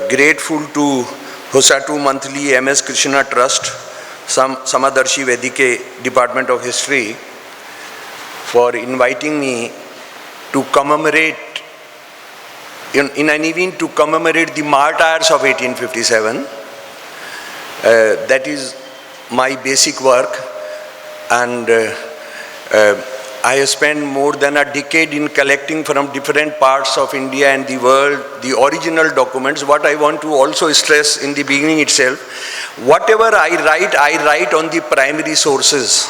grateful to Hosatu Monthly, MS Krishna Trust, Samadarshi Vedike, Department of History, for inviting me to commemorate, in an event to commemorate the martyrs of 1857. That is my basic work, and I have spent more than a decade in collecting from different parts of India and the world the original documents. What I want to also stress in the beginning itself, whatever I write on the primary sources,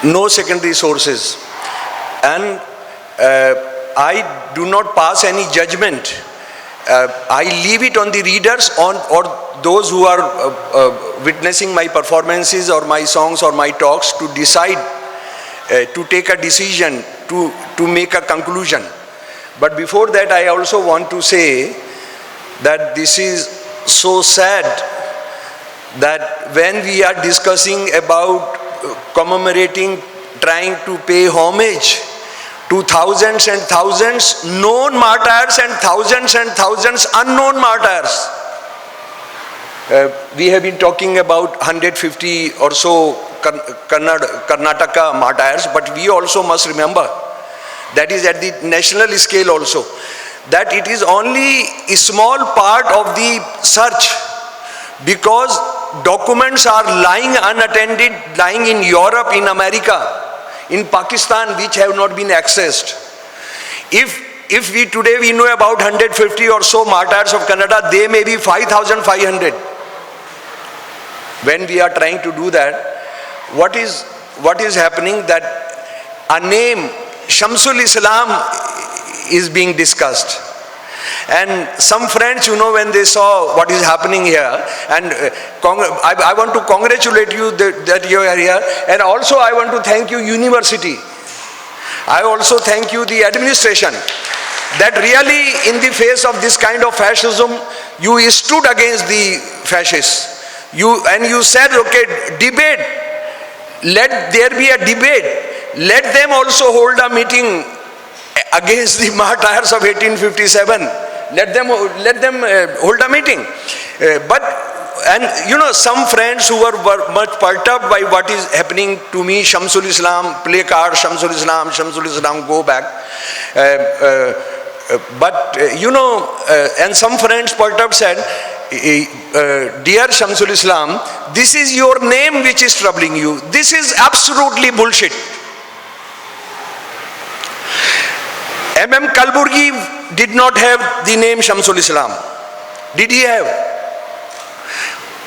no secondary sources, and I do not pass any judgment. I leave it on the readers or those who are witnessing my performances or my songs or my talks to decide, to take a decision, to make a conclusion. But before that, I also want to say that this is so sad that when we are discussing about commemorating, trying to pay homage to thousands and thousands known martyrs and thousands unknown martyrs. We have been talking about 150 or so Karnataka martyrs, but we also must remember, that is at the national scale also, that it is only a small part of the search, because documents are lying unattended, lying in Europe, in America, in Pakistan, which have not been accessed. If we today we know about 150 or so martyrs of Canada, they may be 5,500. When we are trying to do that, what is happening, that a name, Shamsul Islam, is being discussed. And some friends, when they saw what is happening here, and I want to congratulate you that you are here, and also I want to thank you, university. I also thank you, the administration, that really in the face of this kind of fascism, you stood against the fascists. And you said, okay, debate, let there be a debate, let them also hold a meeting against the martyrs of 1857. Let them hold a meeting. Some friends who were much perturbed by what is happening to me, Shamsul Islam, play card, Shamsul Islam, go back. And some friends perturbed said, dear Shamsul Islam, this is your name which is troubling you. This is absolutely bullshit. M.M. Kalburgi did not have the name Shamsul Islam. Did he have?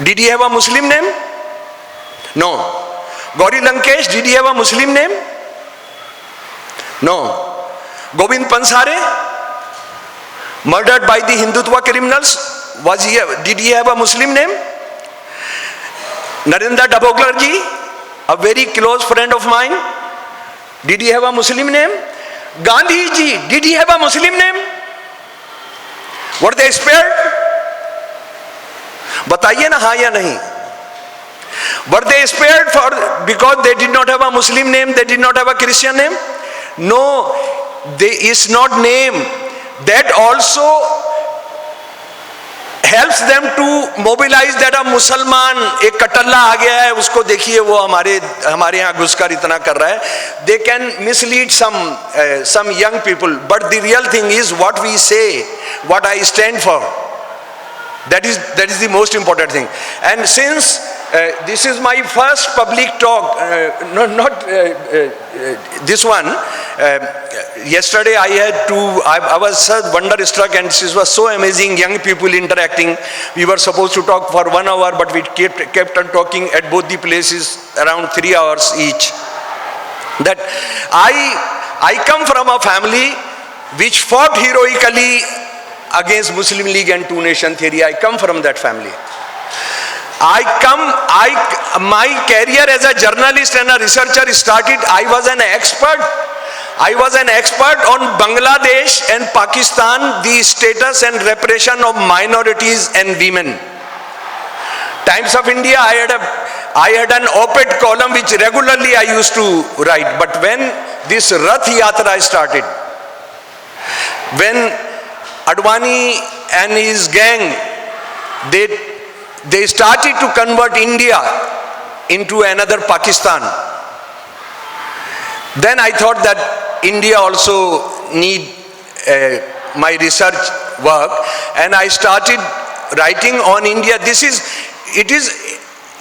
Did he have a Muslim name? No. Gauri Lankesh, did he have a Muslim name? No. Govind Pansare, murdered by the Hindutva criminals, did he have a Muslim name? Narendra Daboglarji, a very close friend of mine, did he have a Muslim name? Gandhi ji, did he have a Muslim name? Were they spared? Bataiye na, haan ya nahi. Were they spared because they did not have a Muslim name, they did not have a Christian name? No, is not name. That also helps them to mobilize that a Musalman, एक कटल्ला आ गया है, उसको देखिए वो हमारे यहाँ घुसकर इतना कर रहा है. They can mislead some young people, but the real thing is what we say, what I stand for. That is the most important thing. And since this is my first public talk, not this one. Yesterday I was so wonderstruck, and this was so amazing, young people interacting. We were supposed to talk for 1 hour, but we kept on talking at both the places around 3 hours each. That I come from a family which fought heroically against Muslim League and Two Nation theory. I come from that family. My career as a journalist and a researcher started, I was an expert on Bangladesh and Pakistan, the status and repression of minorities and women. Times of India, I had an op-ed column which regularly I used to write. But when this Rath Yatra started, when Advani and his gang, they started to convert India into another Pakistan. Then I thought that India also need my research work, and I started writing on India. It is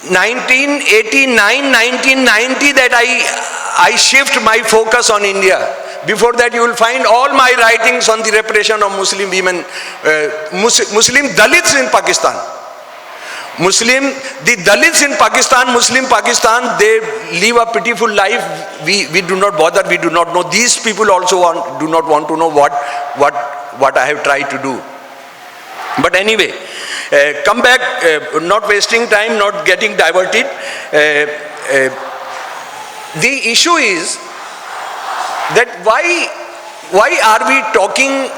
1989, 1990 that I shift my focus on India. Before that you will find all my writings on the repression of Muslim women, Muslim Dalits in Pakistan. The Dalits in Pakistan, Muslim Pakistan, they live a pitiful life. We do not bother, we do not know. These people also do not want to know what I have tried to do. But anyway, come back, not wasting time, not getting diverted. The issue is that why are we talking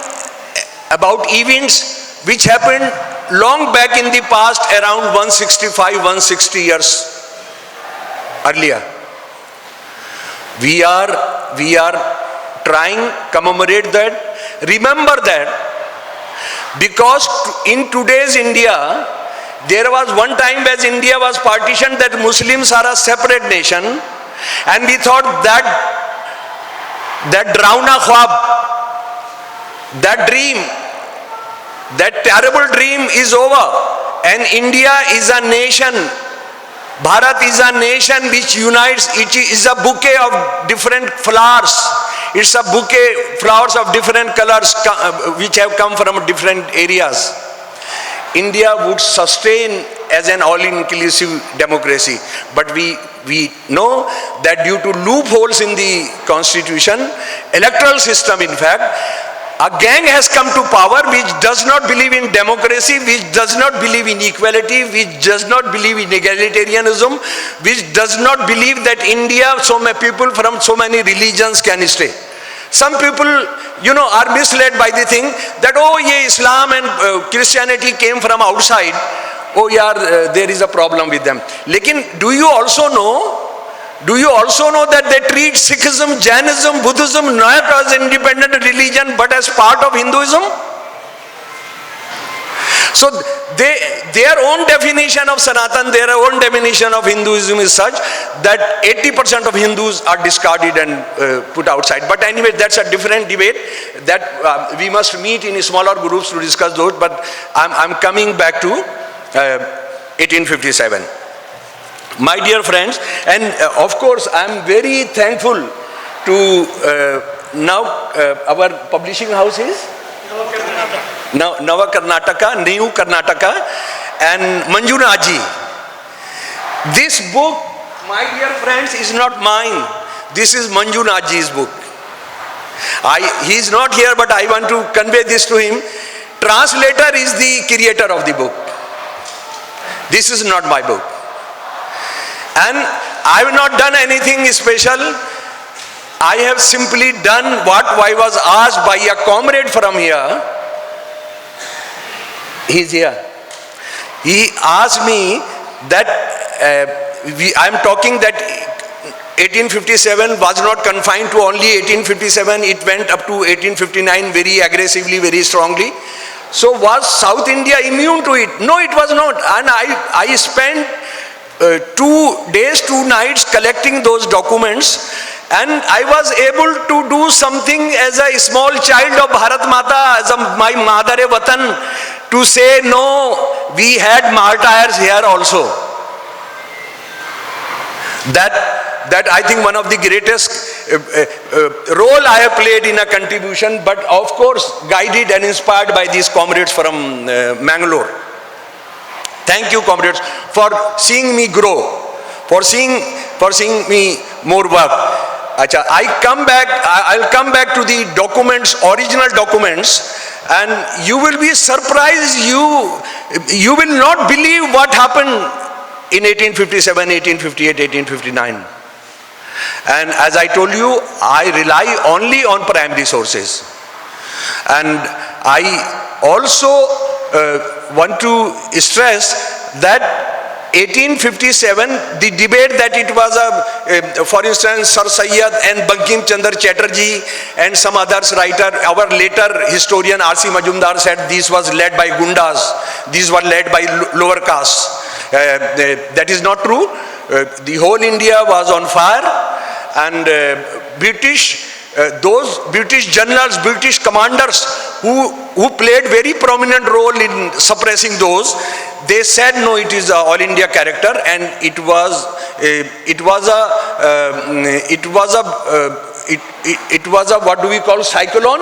about events which happened long back in the past, around 165, 160 years earlier? We are trying commemorate that, remember that, because in today's India, there was one time as India was partitioned that Muslims are a separate nation, and we thought that Drauna Khwab, that dream, that terrible dream is over, and India is a nation, Bharat is a nation which unites. It is a bouquet of different flowers. It's a bouquet, flowers of different colors which have come from different areas. India would sustain as an all-inclusive democracy, but we know that due to loopholes in the constitution, electoral system in fact, a gang has come to power which does not believe in democracy, which does not believe in equality, which does not believe in egalitarianism, which does not believe that India, so many people from so many religions can stay. Some people, are misled by the thing that, oh, yeah, Islam and Christianity came from outside. Oh, yeah, there is a problem with them. Lekin, do you also know that they treat Sikhism, Jainism, Buddhism not as independent religion but as part of Hinduism? So their own definition of Sanatan, their own definition of Hinduism is such that 80% of Hindus are discarded and put outside. But anyway, that's a different debate that we must meet in smaller groups to discuss those. But I'm coming back to 1857. My dear friends, and of course I'm very thankful to now our publishing house is Nava Karnataka, New Karnataka, and Manjunaji. This book, my dear friends, is not mine. This is Manjunaji's book. He is not here, but I want to convey this to him. Translator is the creator of the book. This is not my book. And I have not done anything special. I have simply done what I was asked by a comrade from here. He's here. He asked me that I am talking that 1857 was not confined to only 1857. It went up to 1859 very aggressively, very strongly. So was South India immune to it? No, it was not. And I spent 2 days, 2 nights collecting those documents, and I was able to do something as a small child of Bharat Mata, as my mother-e-Watan, to say, no, we had martyrs here also. That I think one of the greatest role I have played in a contribution, but of course guided and inspired by these comrades from Mangalore. Thank you, comrades, for seeing me grow, for seeing me more work. I'll come back to the documents, original documents, and you will be surprised. You will not believe what happened in 1857, 1858, 1859. And as I told you, I rely only on primary sources. And I also want to stress that 1857, the debate that it was for instance, Sir Syed and Bankim Chandra Chatterjee and some others writer, our later historian R.C. Majumdar said this was led by Gundas, these were led by lower castes. That is not true. The whole India was on fire, and those British generals, British commanders who played very prominent role in suppressing those, they said no, it is a all India character, and it was a what do we call cyclone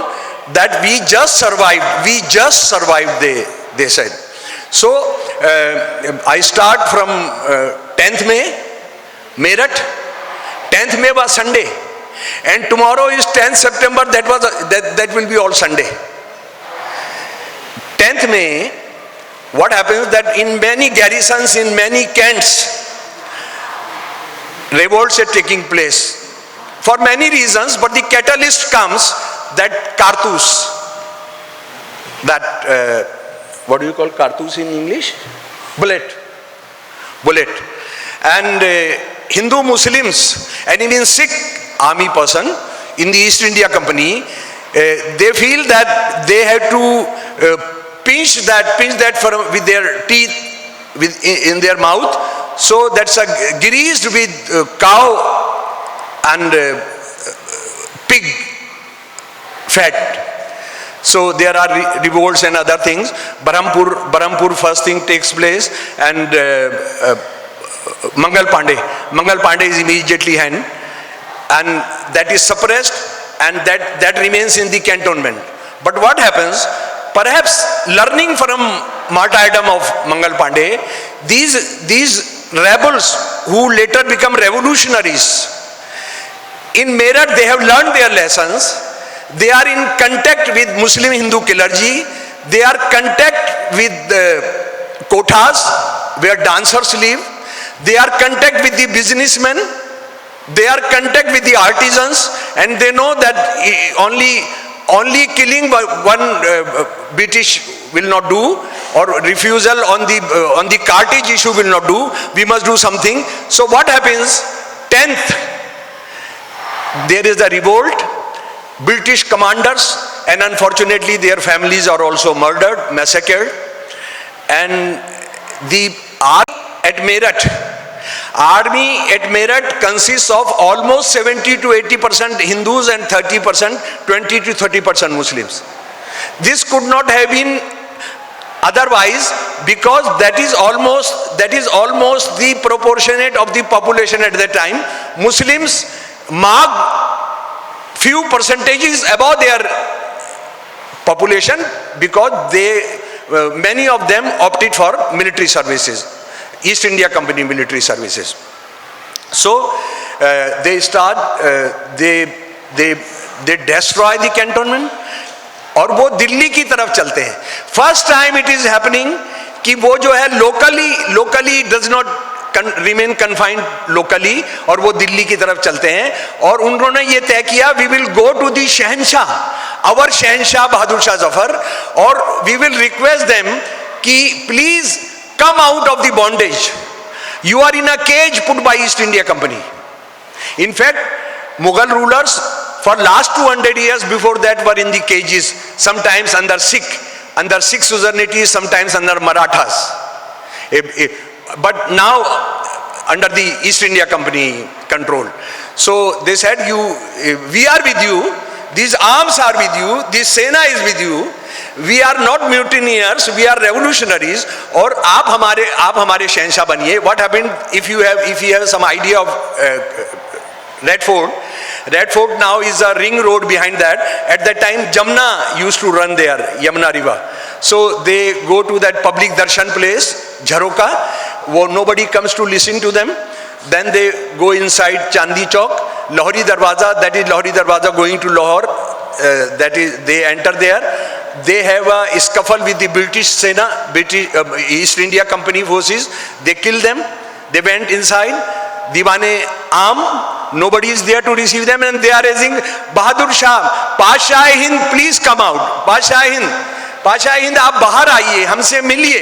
that we just survived, they said. So I start from 10th May, Meerut. 10th May was Sunday, and tomorrow is 10th September. That will be all Sunday. 10th May, what happens that in many garrisons, in many Kents, revolts are taking place for many reasons, but the catalyst comes that Kartus, that what do you call Kartus in English? Bullet. And Hindu Muslims and even Sikh army person in the East India Company, they feel that they have to pinch that with their teeth in their mouth. So that's greased with cow and pig fat. So there are revolts and other things. Berhampur first thing takes place, and Mangal Pandey is immediately hanged, and that is suppressed, and that remains in the cantonment. But what happens, perhaps learning from martyrdom of Mangal Pandey, these rebels who later become revolutionaries, in Meerut they have learned their lessons. They are in contact with Muslim Hindu clergy. They are contact with kothas where dancers live. They are contact with the businessmen. They are contact with the artisans, and they know that only killing one British will not do, or refusal on the cartage issue will not do. We must do something. So what happens? 10th, there is a revolt. British commanders, and unfortunately their families are also murdered, massacred, and the army at Meerut consists of almost 70 to 80% Hindus and 30%, 20 to 30% Muslims. This could not have been otherwise, because that is almost the proportionate of the population at that time. Muslims marked few percentages above their population, because many of them opted for military services, East India Company military services. So they destroy the cantonment, और वो दिल्ली की तरफ चलते हैं. First time it is happening कि वो जो है locally does not remain confined locally, और वो दिल्ली की तरफ चलते हैं, और उन्होंने ये तय किया we will go to the Shahenshah, our शहंशाह बहादुर शाह जफर, और we will request them कि please come out of the bondage. You are in a cage put by East India Company. In fact, Mughal rulers for last 200 years before that were in the cages, sometimes under Sikh suzerainty, sometimes under Marathas. But now under the East India Company control. So they said, we are with you, these arms are with you, this Sena is with you, we are not mutineers, we are revolutionaries, और आप हमारे शहंशाह बनिए. What happened, if you have some idea of Red Fort now is a ring road behind that. At that time Jamna used to run there, Yamuna river. So they go to that public darshan place, Jharoka, where nobody comes to listen to them. Then they go inside Chandi Chowk, Lahori Darwaza, that is Lahori Darwaza going to Lahore, that is they enter there. They have a scuffle with the British Sena, East India Company forces. They kill them. They went inside. Diwane Aam, nobody is there to receive them, and they are raising Bahadur Shah, Pasha Hind, please come out. Pasha Hind, आप बाहर आइए, हमसे मिलिए,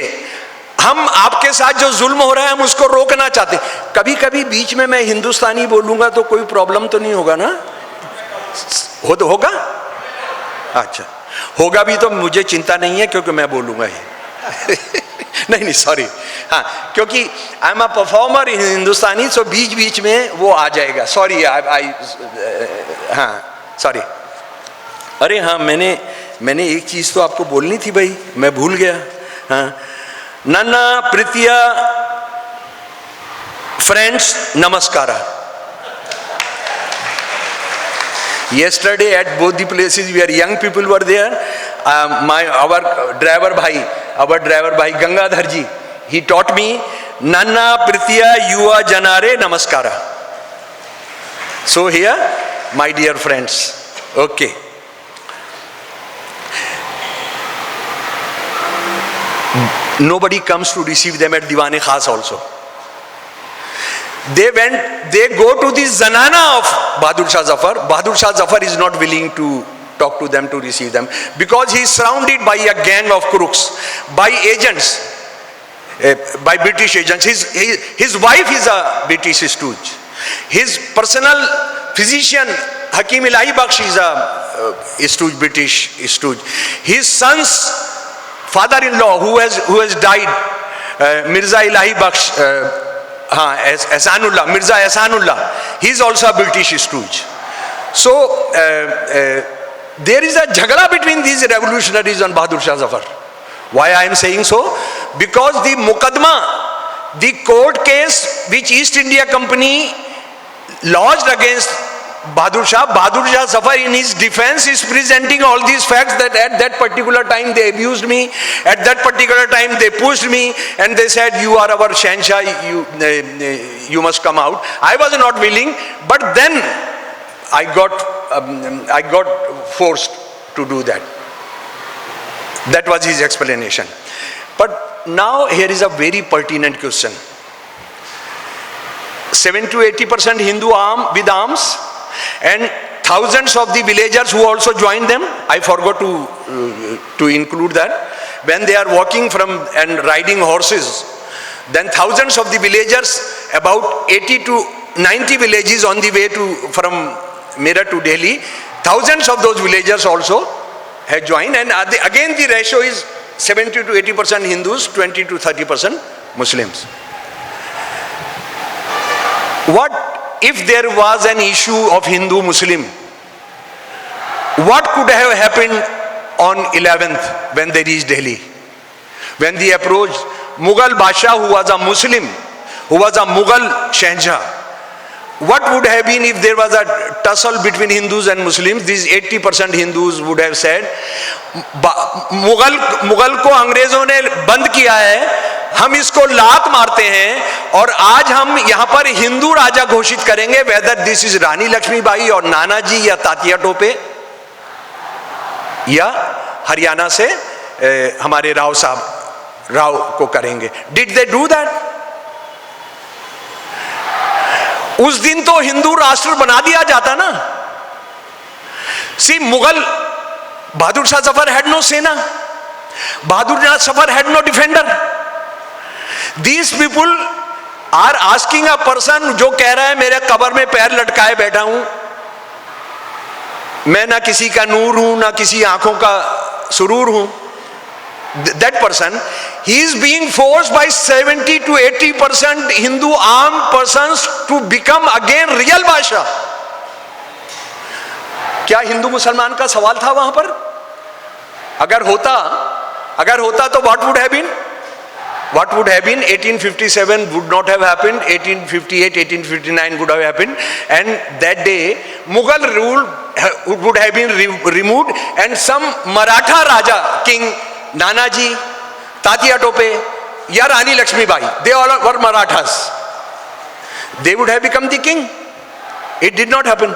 हम आपके साथ जो जुल्म हो रहा है हम उसको रोकना चाहते हैं। कभी कभी बीच में मैं हिंदुस्तानी बोलूंगा तो कोई प्रॉब्लम तो नहीं होगा ना? तो होगा? अच्छा, होगा भी तो मुझे चिंता नहीं है क्योंकि मैं बोलूंगा ही। नहीं सॉरी, हाँ, क्योंकि आई एम अ परफॉर्मर इन हिंदुस्तानी, सो बीच बीच में वो आ जाएगा। सॉरी, हाँ सॉरी। अरे हाँ, मैंने एक चीज तो आपको बोलनी थी भाई, मैं भूल गया। हाँ, नन्ना प्रीतिया friends, नमस्कारा। Yesterday at both the places where young people were there, our driver bhai Gangadhar ji, he taught me Nanna Prithya Yuva Janare Namaskara. So here, my dear friends, okay. Nobody comes to receive them at Diwan-e Khas also. They go to the Zanana of Bahadur Shah Zafar. Bahadur Shah Zafar is not willing to talk to them, to receive them, because he is surrounded by a gang of crooks, by agents, by British agents. His wife is a British stooge. His personal physician, Hakim Ilahi Bakhsh, is a stooge, British stooge. His son's father-in-law, who has died, Mirza Ilahi Bakhsh, Ehsanullah, Mirza Ehsanullah, he is also a British stooge. So there is a jhagda between these revolutionaries and Bahadur Shah Zafar. Why I am saying so? Because the muqaddama, the court case which East India Company lodged against Bahadur Shah Zafar, in his defense, is presenting all these facts that at that particular time they abused me, at that particular time they pushed me, and they said, you are our Shahnshah, you must come out. I was not willing, but then I got forced to do that. That was his explanation. But now here is a very pertinent question. 70 to 80% Hindu with arms, and thousands of the villagers who also joined them. I forgot to include that. When they are walking from and riding horses, then thousands of the villagers, about 80 to 90 villages on the way from Meerut to Delhi, thousands of those villagers also have joined, and again the ratio is 70 to 80% Hindus, 20 to 30% Muslims. What if there was an issue of Hindu-Muslim? What could have happened on 11th when they reached Delhi? When they approached Mughal Basha, who was a Muslim, who was a Mughal Shahnshah, what would have been if there was a tussle between Hindus and Muslims? These 80% Hindus would have said, Mughal को अंग्रेजों ने बंद किया है, हम इसको लात मारते हैं और आज हम यहाँ पर हिंदू राजा घोषित करेंगे, वेदर दिस इज रानी लक्ष्मीबाई और नानाजी या तात्या टोपे या हरियाणा से हमारे राव को करेंगे. Did they do that? उस दिन तो हिंदू राष्ट्र बना दिया जाता ना. सी, Mughal, Bahadur Shah Zafar had no sena. Bahadur Shah Zafar had no defender. These people are asking a person जो कह रहा है मेरे कब्र में पैर लटकाए बैठा हूं, मैं ना किसी का नूर हूं ना किसी आंखों का सुरूर हूं. That person, he is being forced by 70 to 80% Hindu armed persons to become again real Basha. क्या हिंदू मुसलमान का सवाल था वहां पर? अगर होता तो what would have been? What would have been? 1857 would not have happened. 1858, 1859 would have happened, and that day Mughal rule would have been removed, and some Maratha Raja, King Nanaji, Tatya Tope, ya Rani Lakshmibai, they all were Marathas. They would have become the king. It did not happen.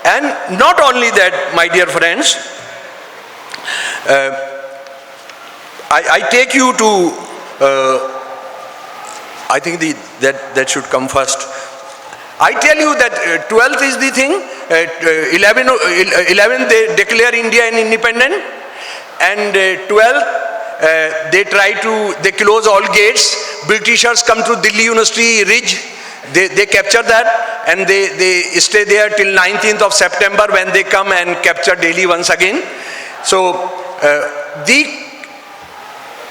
And not only that, my dear friends, I take you to, I think that should come first. I tell you that 12th is the thing, 11 they declare India an independent, and 12th they close all gates. Britishers come to Delhi University Ridge, they capture that, and they stay there till 19th of September when they come and capture Delhi once again. So the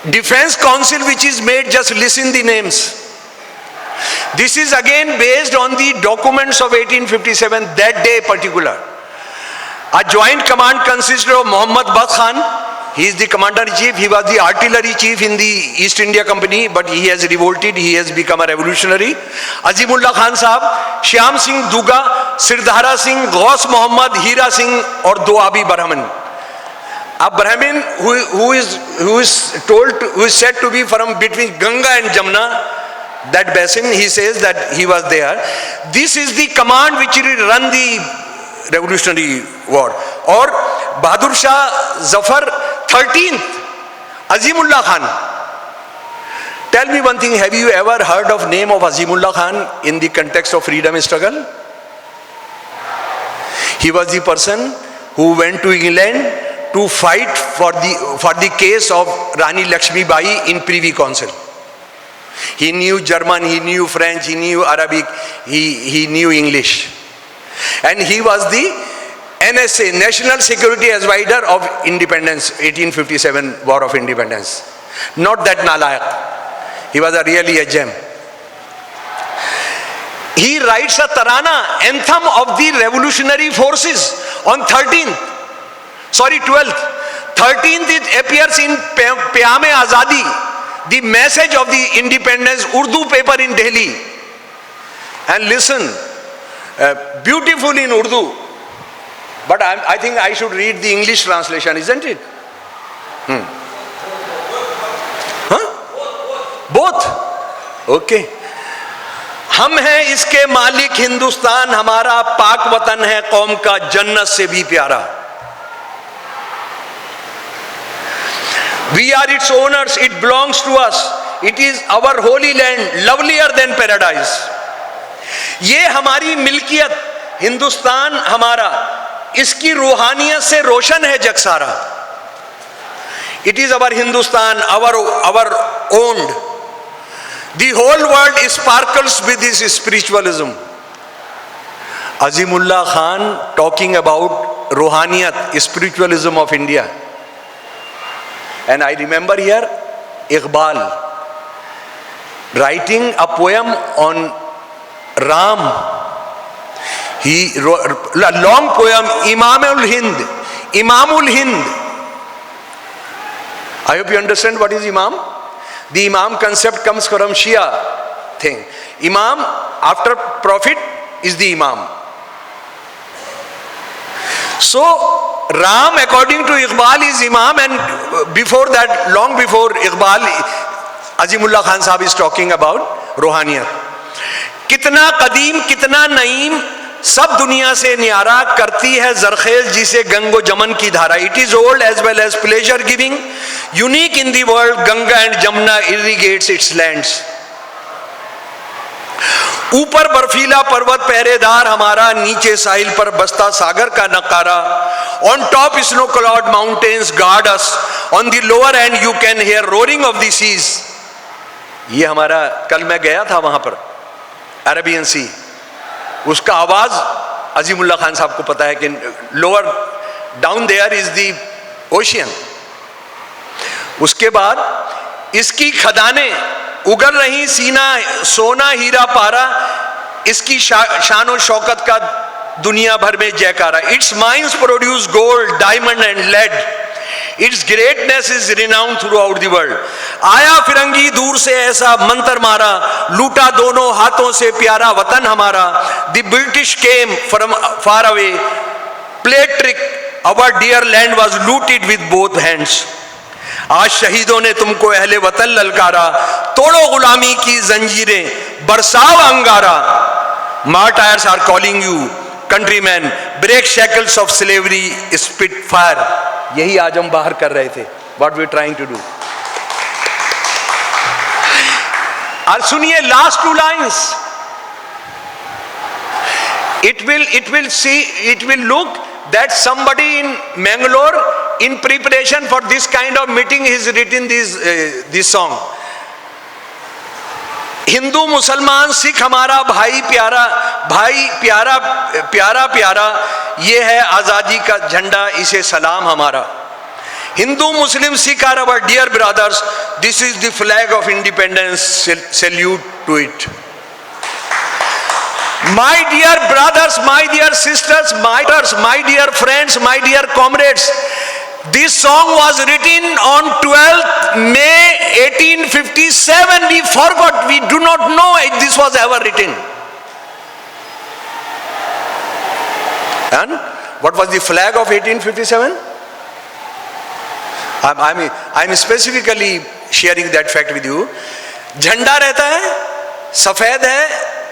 Defense Council which is made, just listen the names. This is again based on the documents of 1857, that day particular. A joint command consisted of Muhammad Bakht Khan. He is the commander-in-chief. He was the artillery chief in the East India Company, but he has revolted. He has become a revolutionary. Azimullah Khan Sahab, Shyam Singh Duga, Sirdhara Singh, Ghaus Muhammad, Hira Singh, or Doabi Brahman. A Brahmin who is said to be from between Ganga and Jamna, that basin, he says that he was there. This is the command which will run the revolutionary war. Or Bahadur Shah Zafar 13th, Azimullah Khan. Tell me one thing, have you ever heard of name of Azimullah Khan in the context of freedom struggle? He was the person who went to England to fight for the case of Rani Lakshmi Bai in Privy Council. He knew German, he knew French, he knew Arabic, he knew English. And he was the NSA, National Security Advisor of Independence, 1857 War of Independence. Not that nalayak. He was really a gem. He writes a Tarana, anthem of the revolutionary forces on 12th. 13th it appears in Peyam-e Azadi, the message of the independence, Urdu paper in Delhi. And listen, beautiful in Urdu, but I think I should read the English translation, isn't it? Both? Okay. हम हैं इसके मालिक हिंदुस्तान, हमारा पाक वतन है कौम का जन्नत से भी प्यारा. We are its owners, it belongs to us. It is our holy land, lovelier than paradise. ये हमारी मिल्कियत, हिंदुस्तान हमारा, इसकी रूहानियत से रोशन है जग सारा. It is our Hindustan, our owned. The whole world sparkles with this spiritualism. Azimullah Khan talking about Rohaniyat, spiritualism of India. And I remember here Iqbal writing a poem on Ram. He wrote a long poem, Imamul Hind. I hope you understand what is Imam. The Imam concept comes from Shia thing. Imam, after Prophet, is the Imam. So, Ram, according to Iqbal, is Imam, and before that, long before Iqbal, Azimullah Khan Sahab is talking about Rohaniyat. कितना कदीम, कितना नईम, सब दुनिया से न्यारा करती है जरखेज जिसे गंगो जमन की धारा. It is old as well as pleasure giving, unique in the world. Ganga and Jamna irrigates its lands. ऊपर बर्फीला पर्वत पहरेदार हमारा, नीचे साहिल पर बसता सागर का नकारा. On top snow clad mountains guard us, on the lower end you can hear roaring of the seas. ये हमारा, कल मैं गया था वहां पर, अरेबियन सी, उसका आवाज अजीमुल्लाह खान साहब को पता है कि lower down there is the ocean. उसके बाद इसकी खदानें उगल रही, सीना सोना हीरा पारा, इसकी शान और शौकत का दुनिया भर में जयकारा. Its mines produce gold, diamond and lead. Its greatness is renowned throughout the world. आया फिरंगी दूर से ऐसा मंत्र मारा, लूटा दोनों हाथों से प्यारा वतन हमारा. The British came from far away, played trick, our dear land was looted with both hands. आज शहीदों ने तुमको अहले वतन ललकारा, तोड़ो गुलामी की जंजीरें, बरसाओ अंगारा. Martyrs are calling you countryman, break shackles of slavery, spit fire. यही आज हम बाहर कर रहे थे. What we trying to do. और सुनिए last two lines. It will look that somebody in Mangalore in preparation for this kind of meeting, he's written this song. Hindu मुसलमान सिख हमारा भाई प्यारा, भाई प्यारा प्यारा प्यारा, ये है आजादी का झंडा, इसे सलाम हमारा. Hindu, Muslim, Sikh are our dear brothers. This is the flag of independence. Salute to it. My dear brothers, my dear sisters, my dear friends, my dear comrades, this song was written on 12th May 1857. We forgot, we do not know if this was ever written. And what was the flag of 1857? I'm specifically sharing that fact with you. झंडा रहता है, सफेद है,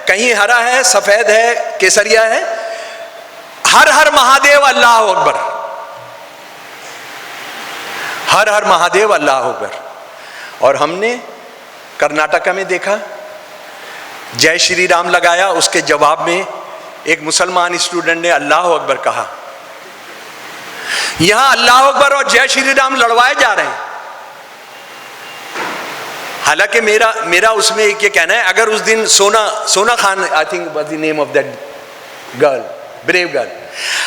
कहीं हरा है, सफेद है, केसरिया है. हर हर महादेव अल्लाह अकबर, हर हर महादेव अल्लाह अकबर. और हमने कर्नाटका में देखा, जय श्री राम लगाया, उसके जवाब में एक मुसलमान स्टूडेंट ने अल्लाह अकबर कहा. यहां अल्लाह अकबर और जय श्री राम लड़वाए जा रहे हैं. हालांकि मेरा उसमें एक ये कहना है, अगर उस दिन सोना Khan, I think was the name of that girl, brave girl,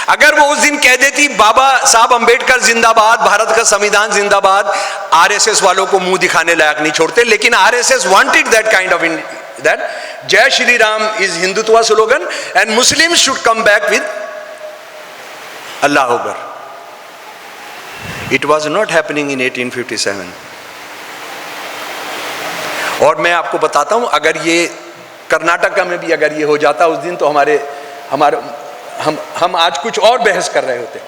अगर वो उस दिन कह देती बाबा साहब अंबेडकर जिंदाबाद, भारत का संविधान जिंदाबाद, आरएसएस वालों को मुंह दिखाने लायक नहीं छोड़ते. लेकिन RSS wanted that kind of that जय Shri Ram is Hindutva slogan and Muslims should come back with Allah अकबर. It was not happening in 1857. और मैं आपको बताता हूं, अगर ये कर्नाटका में भी अगर ये हो जाता उस दिन, तो हम आज कुछ और बहस कर रहे होते.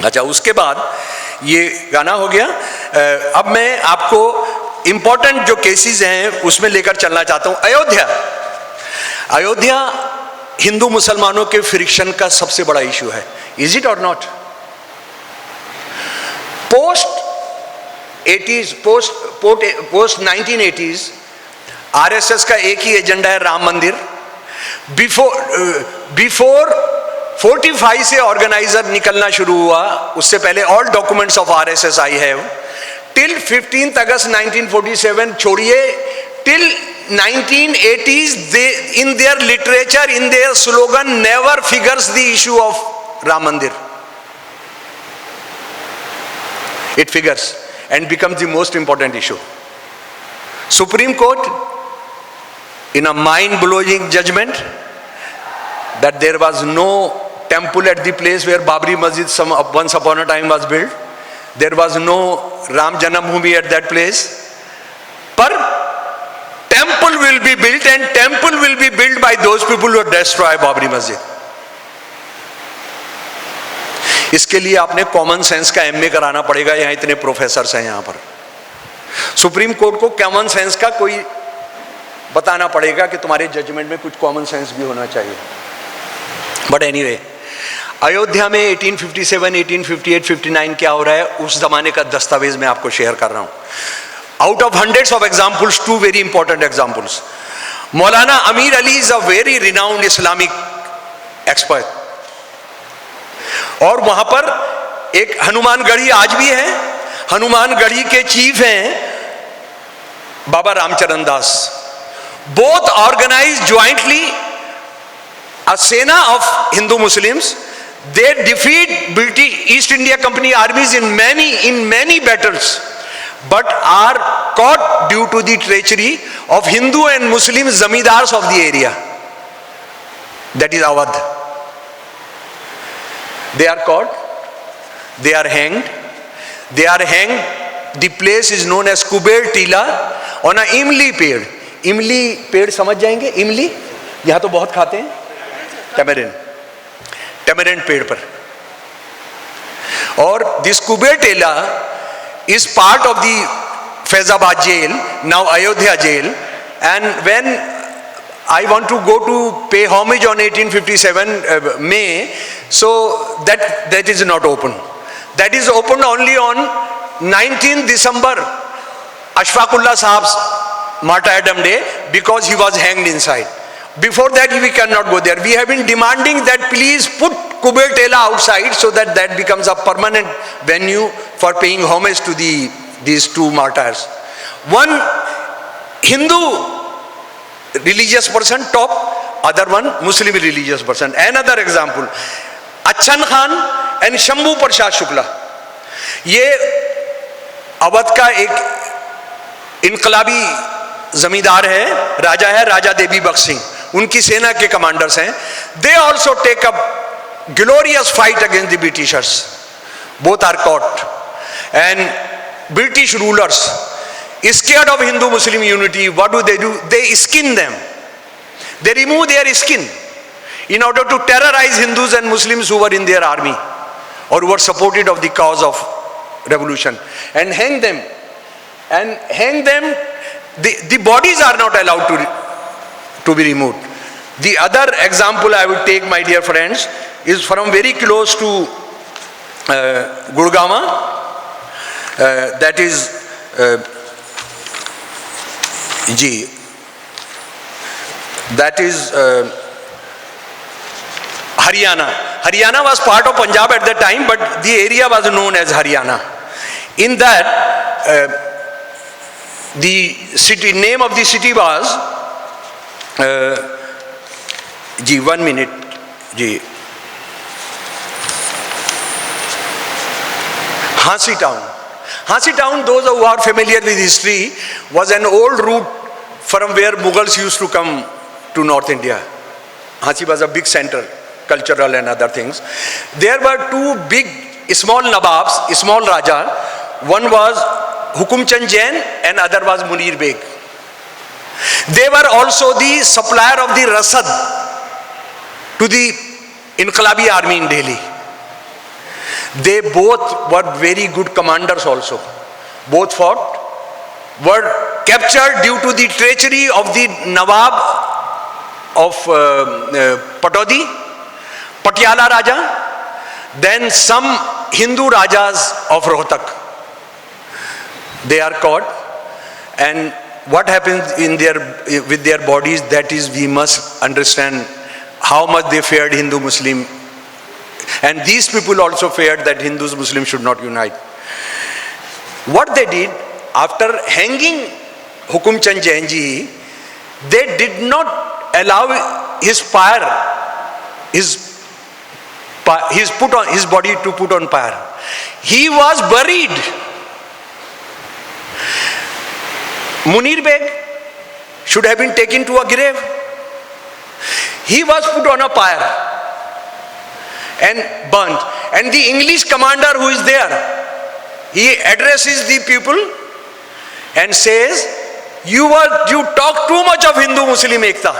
अच्छा, उसके बाद ये गाना हो गया. अब मैं आपको इंपॉर्टेंट जो केसेस हैं उसमें लेकर चलना चाहता हूं. अयोध्या हिंदू मुसलमानों के फ्रिक्शन का सबसे बड़ा इशू है. इज इट और नॉट? पोस्ट 1980s आरएसएस का एक ही एजेंडा है, राम मंदिर. बिफोर 45 से ऑर्गेनाइजर निकलना शुरू हुआ, उससे पहले all documents of RSS I have till 15 अगस्त 1947. छोड़िए, till 1980s they in their literature, in their slogan never figures the issue of Ram Mandir. It figures and becomes the most important issue. Supreme Court, in a mind-blowing judgment, that there was no temple at the place where Babri Masjid once upon a time was built. There was no Ram Janambhoomi at that place. But temple will be built, and temple will be built by those people who destroy Babri Masjid. इसके लिए आपने common sense का MA कराना पड़ेगा. यहाँ इतने professors हैं यहाँ पर. सुप्रीम कोर्ट को कॉमन सेंस का कोई बताना पड़ेगा कि तुम्हारे जजमेंट में कुछ कॉमन सेंस भी होना चाहिए. बट एनीवे, अयोध्या में 1857, 1858, 59 क्या हो रहा है, उस जमाने का दस्तावेज मैं आपको शेयर कर रहा हूं. Out of hundreds of examples, two very important examples. Maulana Amir Ali is a very renowned Islamic expert, और वहां पर एक हनुमानगढ़ी आज भी है. हनुमानगढ़ी के चीफ हैं Baba Ramcharan Das. Both organise jointly a sena of Hindu Muslims. They defeat British East India Company armies in many battles, but are caught due to the treachery of Hindu and Muslim zamindars of the area. That is Awadh. They are caught, they are hanged. The place is known as Kuber Tila on a imli पेड़. इमली पेड़ समझ जाएंगे? इमली यहां तो बहुत खाते हैं. टेमेरेंट पेड़ पर. और this Kuber Tila is part of the Faizabad jail, now Ayodhya jail. And when I want to go to pay homage on 1857 May, so that is not open. That is opened only on 19th December, Ashfaqullah Sahab's martyrdom day, because he was hanged inside. Before that, we cannot go there. We have been demanding that please put Kumbh outside so that that becomes a permanent venue for paying homage to these two martyrs. One Hindu religious person top, other one Muslim religious person. Another example, Achan Khan and Shambhu Prasad Shukla. ये अवध का एक इनकलाबी जमींदार है, राजा देवी बख्श सिंह, उनकी सेना के commanders हैं. They also take up glorious fight against the Britishers. Both are caught and British rulers scared of Hindu Muslim unity. What do? They skin them. They remove their skin in order to terrorize Hindus and Muslims who were in their army or who were supported of the cause of revolution, and hang them. The bodies are not allowed to be removed. The other example I would take, my dear friends, is from very close to Gurgaon. That is Haryana. Haryana was part of Punjab at that time, but the area was known as Haryana. In that, the city name of the city was 1 minute. Jhansi town. Jhansi town, those who are familiar with history, was an old route from where Mughals used to come to North India. Jhansi was a big center, cultural and other things. There were two big, small Nawabs, small Raja. One was Hukum Chand Jain and other was Munir Beg. They were also the supplier of the rasad to the Inqalabi army in Delhi. They both were very good commanders also. Both fought, were captured due to the treachery of the Nawab of Patodi, Patiala Raja, then some Hindu Rajas of Rohtak. They are caught, and what happens with their bodies, that is, we must understand how much they feared Hindu Muslim. And these people also feared that Hindus Muslims should not unite. What they did, after hanging Hukum Chand Jain ji, they did not allow his pyre, his body to put on pyre. He was buried. Munir Beg should have been taken to a grave. He was put on a pyre and burnt. And the English commander who is there, he addresses the people and says, you talk too much of Hindu-Muslim ekta.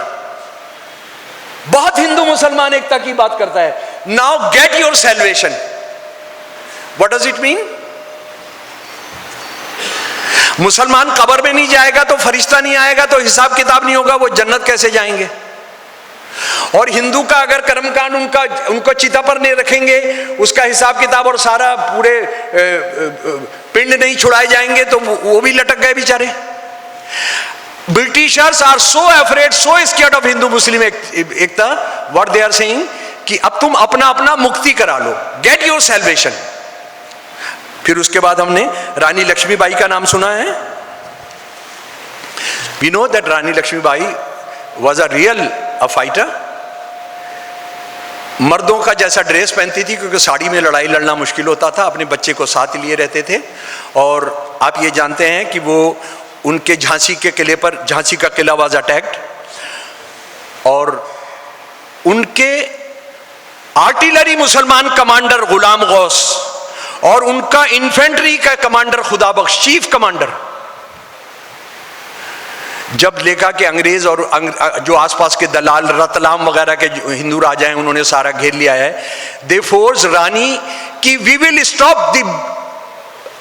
बहुत हिंदू मुसलमान एकता की बात करता है. Now get your salvation. What does it mean? मुसलमान कब्र में नहीं जाएगा तो फरिश्ता नहीं आएगा तो हिसाब किताब नहीं होगा, वो जन्नत कैसे जाएंगे? और हिंदू का अगर कर्मकांड उनको चिता पर नहीं रखेंगे, उसका हिसाब किताब और सारा पूरे पिंड नहीं छुड़ाए जाएंगे तो वो भी लटक गए बेचारे. Britishers are so afraid, so scared of Hindu Muslim ekta. What they are saying कि अब तुम अपना अपना मुक्ति करा लो, get your salvation. फिर उसके बाद हमने रानी लक्ष्मीबाई का नाम सुना है. We know that Rani Lakshmibai was a real fighter. मर्दों का जैसा ड्रेस पहनती थी, क्योंकि साड़ी में लड़ाई लड़ना मुश्किल होता था. अपने बच्चे को साथ लिए रहते थे. और आप ये जानते हैं कि वो उनके झांसी के किले पर, झांसी का किला वाज अटैक्ड, और उनके आर्टिलरी मुसलमान कमांडर गुलाम गौस और उनका इन्फेंट्री का कमांडर खुदा बख्श, चीफ कमांडर, जब देखा कि अंग्रेज और जो आसपास के दलाल रतलाम वगैरह के हिंदू राजा हैं उन्होंने सारा घेर लिया है, दे फोर्स रानी कि वी विल स्टॉप द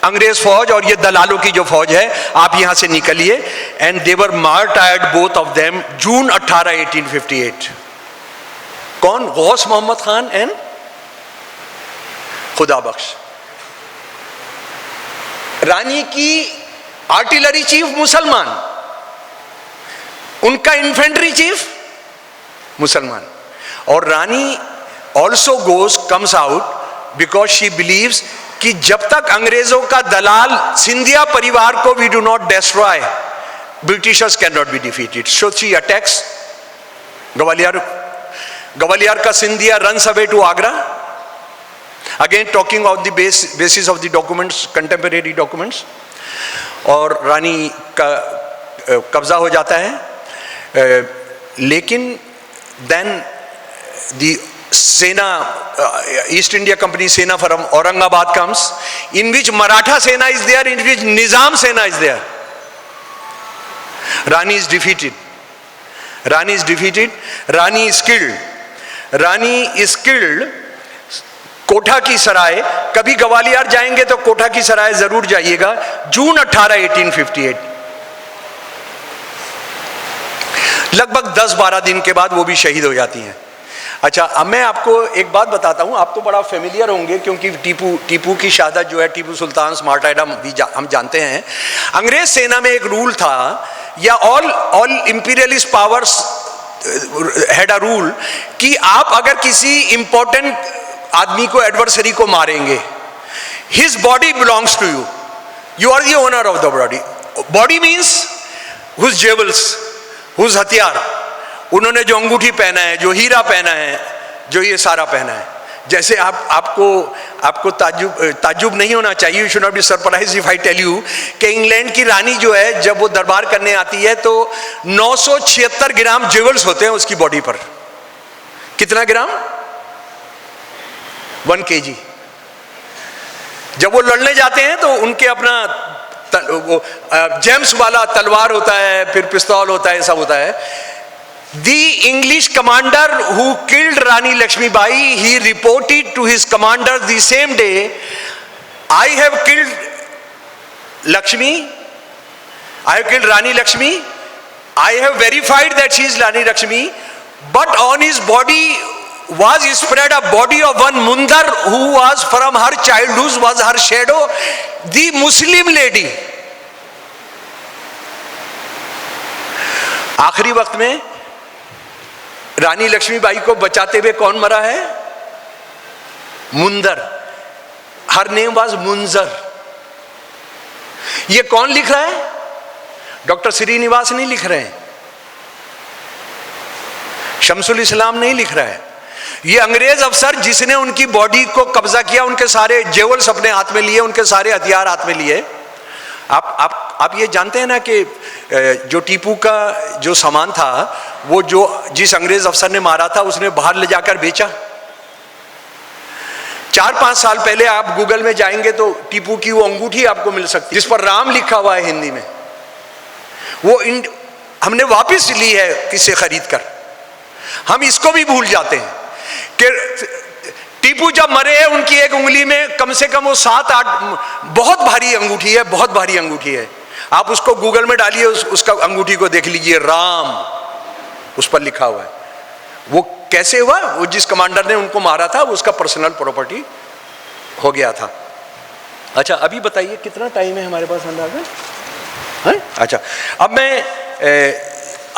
अंग्रेज फौज और ये दलालों की जो फौज है, आप यहां से निकलिए. And they were martyred both of them June 18, 1858. कौन? गौस मोहम्मद खान एंड खुदा बख्श. रानी की आर्टिलरी चीफ मुसलमान, उनका इन्फेंट्री चीफ मुसलमान। और Rani also comes out because she believes कि जब तक अंग्रेजों का दलाल सिंधिया परिवार को we do not destroy, Britishers can not be defeated. So she attacks Gwalior. Gwalior का Scindia runs away to Agra, again talking of the basis of the documents, contemporary documents. और रानी का कब्जा हो जाता है। लेकिन then the sena, East India Company sena from Aurangabad comes, in which Maratha Sena is there, in which Nizam Sena is there. Rani is defeated. Rani is defeated. Rani is killed. Rani is killed. कोठा की सराय, कभी ग्वालियर जाएंगे तो कोठा की सराय जरूर जाइएगा, जून 18, 1858। लगभग 10-12 दिन के बाद वो भी शहीद हो जाती हैं। अच्छा, अब मैं आपको एक बात बताता हूँ, आप तो बड़ा फेमिलियर होंगे क्योंकि टीपू की शहादत जो है, टीपू सुल्तान मार्टायरडम भी हम जानते हैं। अंग्रेज सेना में एक रूल था, या all imperialist powers had a rule, कि आप अगर किसी इंपॉर्टेंट आदमी को, एडवर्सरी को मारेंगे, his body belongs to you, you are the owner of the body. Body means whose jewels, whose हथियार, उन्होंने जो अंगूठी पहना है, जो हीरा पहना है, जो ये सारा पहना है। जैसे आपको ताज्जुब नहीं होना चाहिए, you should not be surprised if I tell you कि इंग्लैंड की रानी जो है, जब वो दरबार करने आती है तो 976 ग्राम ज्वेल्स होते हैं उसकी बॉडी पर। कितना ग्राम? 1 kg। जब वो लड़ने जाते हैं तो उनके अपना जेम्स वाला तलवार होता है, फिर पिस्तौल होता है, सब होता है। The English commander who killed Rani Lakshmi Bai, he reported to his commander the same day, I have killed Lakshmi, I have killed Rani Lakshmi, I have verified that she is Rani Lakshmi, but on his body was spread a body of one Mundar who was from her childhood, was her shadow, the Muslim lady. आखिरी वक्त में रानी लक्ष्मीबाई को बचाते हुए कौन मरा है? Mundar. Her name was Munjar. ये कौन लिख रहा है? डॉक्टर श्रीनिवास नहीं लिख रहे हैं, शमसुल इस्लाम नहीं लिख रहा है, ये अंग्रेज अफसर जिसने उनकी बॉडी को कब्जा किया, उनके सारे जेवल्स अपने हाथ में लिए, उनके सारे हथियार हाथ में लिए। आप ये जानते हैं ना कि जो टीपू का जो सामान था, वो जो जिस अंग्रेज अफसर ने मारा था उसने बाहर ले जाकर बेचा। 4-5 साल पहले आप गूगल में जाएंगे तो टीपू की वो अंगूठी आपको मिल सकती है जिस पर राम लिखा हुआ है हिंदी में। वो हमने वापस ली है किससे खरीद कर। हम इसको भी भूल जाते हैं कि टीपू जब मरे हैं उनकी एक उंगली में कम से कम वो 7-8 बहुत भारी अंगूठी है, बहुत भारी अंगूठी है। आप उसको गूगल में डालिए, उसका अंगूठी को देख लीजिए, राम उस पर लिखा हुआ है। वो कैसे हुआ? वो जिस कमांडर ने उनको मारा था वो उसका पर्सनल प्रॉपर्टी हो गया था। अच्छा, अभी बताइए कितना टाइम है हमारे पास अंदाजा है? अच्छा, अब मैं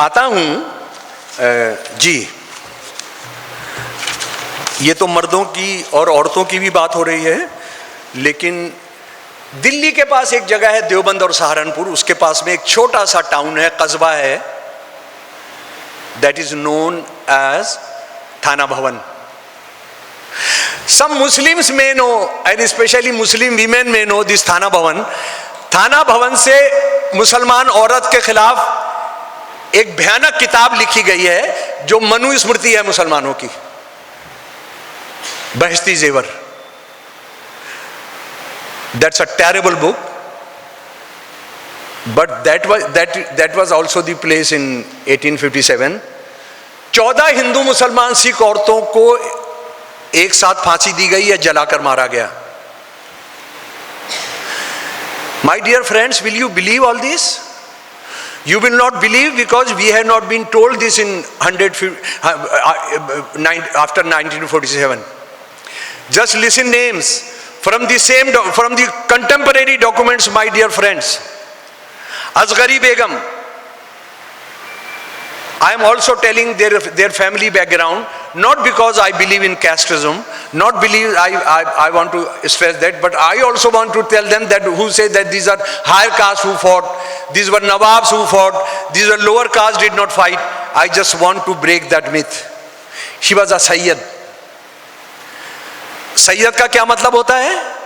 आता हूं जी। ये तो मर्दों की और औरतों की भी बात हो रही है, लेकिन दिल्ली के पास एक जगह है देवबंद और सहारनपुर, उसके पास में एक छोटा सा टाउन है, कस्बा है, दैट इज नोन एज थाना भवन। सम Muslims may know and especially Muslim women may know this थाना भवन। थाना भवन से मुसलमान औरत के खिलाफ एक भयानक किताब लिखी गई है जो मनु स्मृति है मुसलमानों की, बहश्ती जेवर। That's a terrible book, but that was also the place in 1857। 14 Hindu मुसलमान सिख औरतों को एक साथ फांसी दी गई या जलाकर मारा गया। My dear friends, will you believe all this? You will not believe because we have not been told this in after 1947. Just listen names from the contemporary documents, my dear friends. Asghari Begum, I am also telling their family background, not because I believe in casteism, not believe I want to stress that, but I also want to tell them that who say that these are higher castes who fought, these were Nawabs who fought, these were lower castes did not fight. I just want to break that myth. She was a Sayyid. Sayyid का क्या मतलब होता है?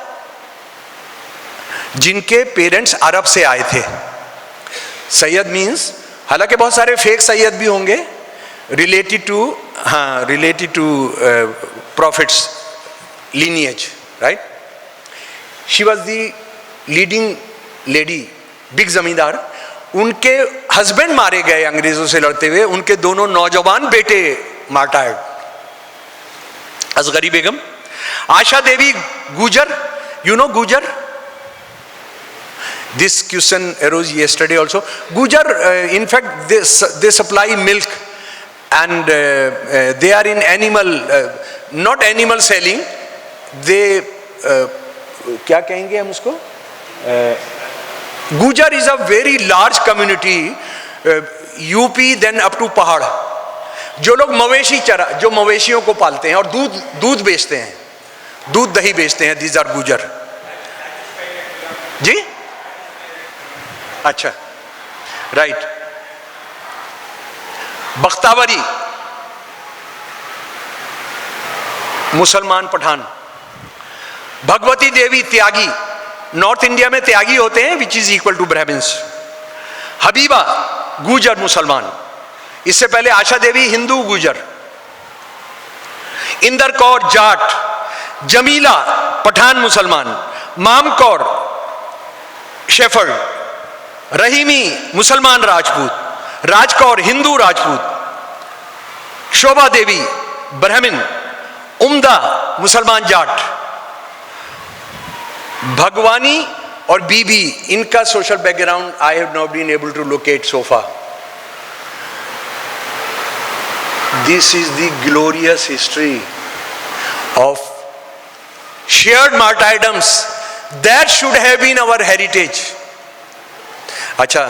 जिनके parents अरब से आए थे. Syed means, हालांकि बहुत सारे फेक सैयद भी होंगे related to prophet's lineage, right. She was the leading lady, big zamindar. उनके हस्बैंड मारे गए अंग्रेजों से लड़ते हुए, उनके दोनों नौजवान बेटे मार्टायर्ड. असगरी बेगम, आशा देवी गुजर, यू नो गुजर. This question arose yesterday also. Gujar, in fact, they supply milk, and they are in animal, not animal selling. They, क्या कहेंगे हम उसको? Gujar is a very large community, UP then up to पहाड़. जो लोग मवेशी चरा, जो मवेशियों को पालते हैं और दूध बेचते हैं, दूध दही बेचते हैं, these are गुजर. जी? अच्छा, right. Bakhtawari, Musalman Pathan. Bhagwati Devi Tyagi, North India में त्यागी होते हैं, which is equal to Brahmins. Habiba Gujar Musalman. इससे पहले आशा देवी हिंदू गुजर. इंदर कौर जाट. जमीला पठान मुसलमान. माम कौर शेफर्ड. रहीमी मुसलमान राजपूत. राजकौर हिंदू राजपूत. शोभा देवी ब्राह्मण. उम्दा मुसलमान जाट. भगवानी और बीबी, इनका social background I have not been able to locate so far. This is the glorious history of shared martyrdoms that should have been our heritage. अच्छा,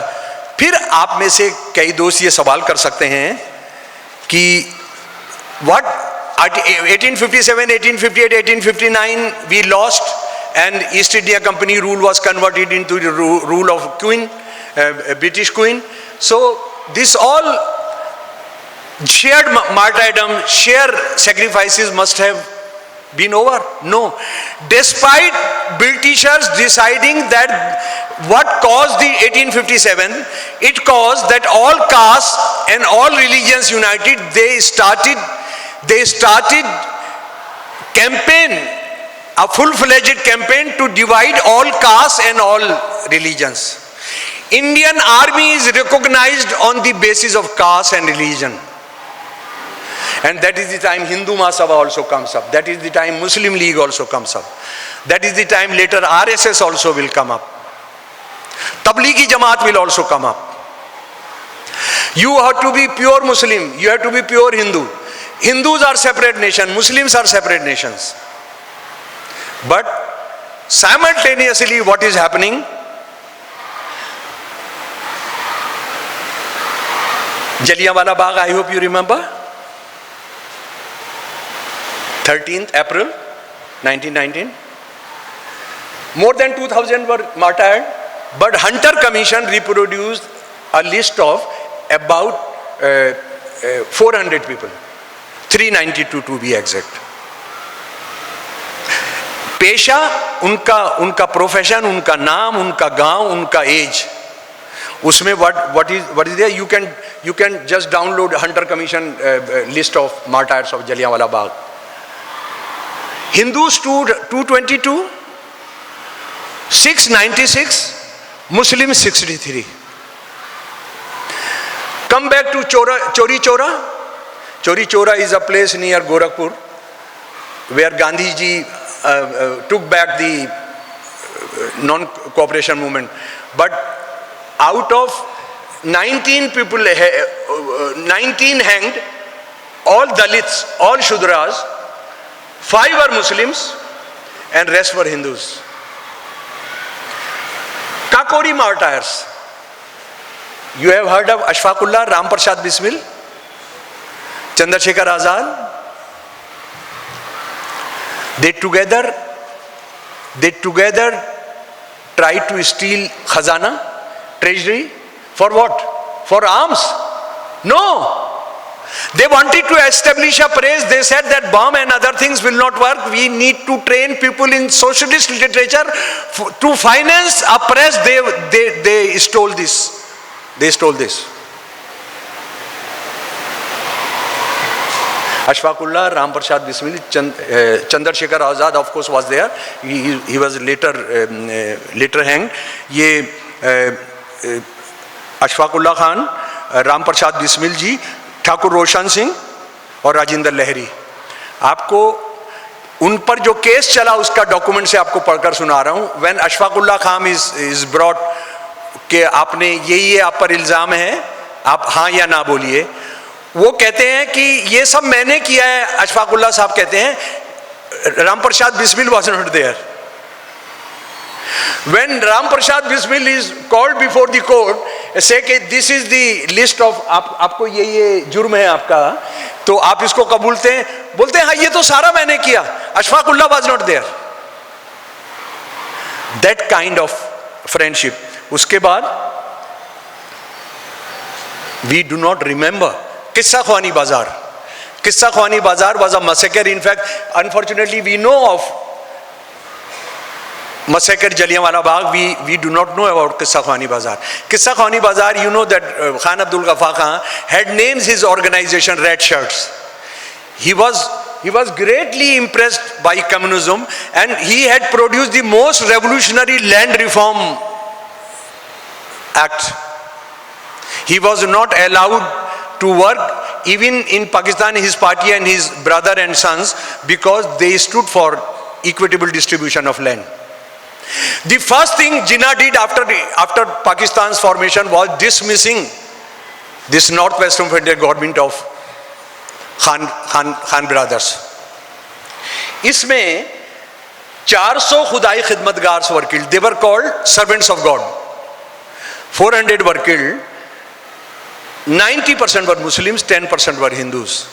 फिर आप में से कई दोस्त ये सवाल कर सकते हैं कि what 1857, 1858, 1859 we lost and East India Company rule was converted into the rule of Queen, British Queen. So this all shared martyrdom, shared sacrifices must have been over. No, despite Britishers deciding that what caused the 1857, it caused that all castes and all religions united. They started campaign, a full-fledged campaign to divide all castes and all religions. Indian army is recognized on the basis of caste and religion. And that is the time Hindu Mahasabha also comes up. That is the time Muslim League also comes up. That is the time later RSS also will come up. Tablighi Jamaat will also come up. You have to be pure Muslim. You have to be pure Hindu. Hindus are separate nation. Muslims are separate nations. But simultaneously what is happening? Jallianwala Bagh, I hope you remember. 13th April 1919. More than 2,000 were martyred, but Hunter Commission reproduced a list of about 400 people, 392 to be exact. पेशा उनका profession, उनका नाम, उनका गांव, उनका as, उसमें what is there, you can just download Hunter Commission list of martyrs of Jallianwala Bagh. Hindus 222, 696, Muslims 63. Come back to Chori Chora. Chori Chora is a place near Gorakhpur where Gandhi ji took back the non-cooperation movement. But out of 19 people, 19 hanged, all Dalits, all Shudras, 5 were Muslims and rest were Hindus. Kakori martyrs. You have heard of Ashfaqullah, Ram Prasad Bismil, Chandrasekhar Azad? They together tried to steal khazana, treasury. For what? For arms? No. They wanted to establish a press. They said that bomb and other things will not work. We need to train people in socialist literature to finance a press. They stole this. They stole this. Ashfaqullah, Ram Prasad Bismil, Chandrasekhar Azad of course was there. He was later hanged. ये Ashfaqullah Khan, Ram Prasad Bismil जी, ठाकुर रोशन सिंह और राजेंद्र लहरी. आपको उन पर जो case चला उसका document से आपको पढ़कर सुना रहा हूं. When Ashfaqullah Khan is brought कि आपने यही आप पर इल्जाम है, आप हाँ या ना बोलिए. वो कहते हैं कि ये सब मैंने किया है. अशफाकुल्लाह साहब कहते हैं Ram Prasad Bismil was not there. When Ram Prasad Bismil is called before the court, say कि this is the list of आपको ये जुर्म है आपका, तो आप इसको कबूलते हैं? बोलते हैं हाँ ये तो सारा मैंने किया. Ashfaqullah was not there. That kind of friendship. उसके बाद we do not remember Qissa Khwani Bazaar. Qissa Khwani Bazaar was a massacre. In fact, unfortunately, we know of massacre Jallianwala Bagh. We do not know about Qissa Khwani Bazaar. Qissa Khwani Bazaar, you know that Khan Abdul Ghaffar Khan had named his organization Red Shirts. He was greatly impressed by communism, and he had produced the most revolutionary land reform act. He was not allowed to work even in Pakistan, his party and his brother and sons, because they stood for equitable distribution of land. The first thing Jinnah did after Pakistan's formation was dismissing this northwestern federal government of Khan brothers. इसमें 400 खुदाई खिदमतगार were killed. They were called servants of God. 400 were killed. 90% were Muslims, 10% were Hindus.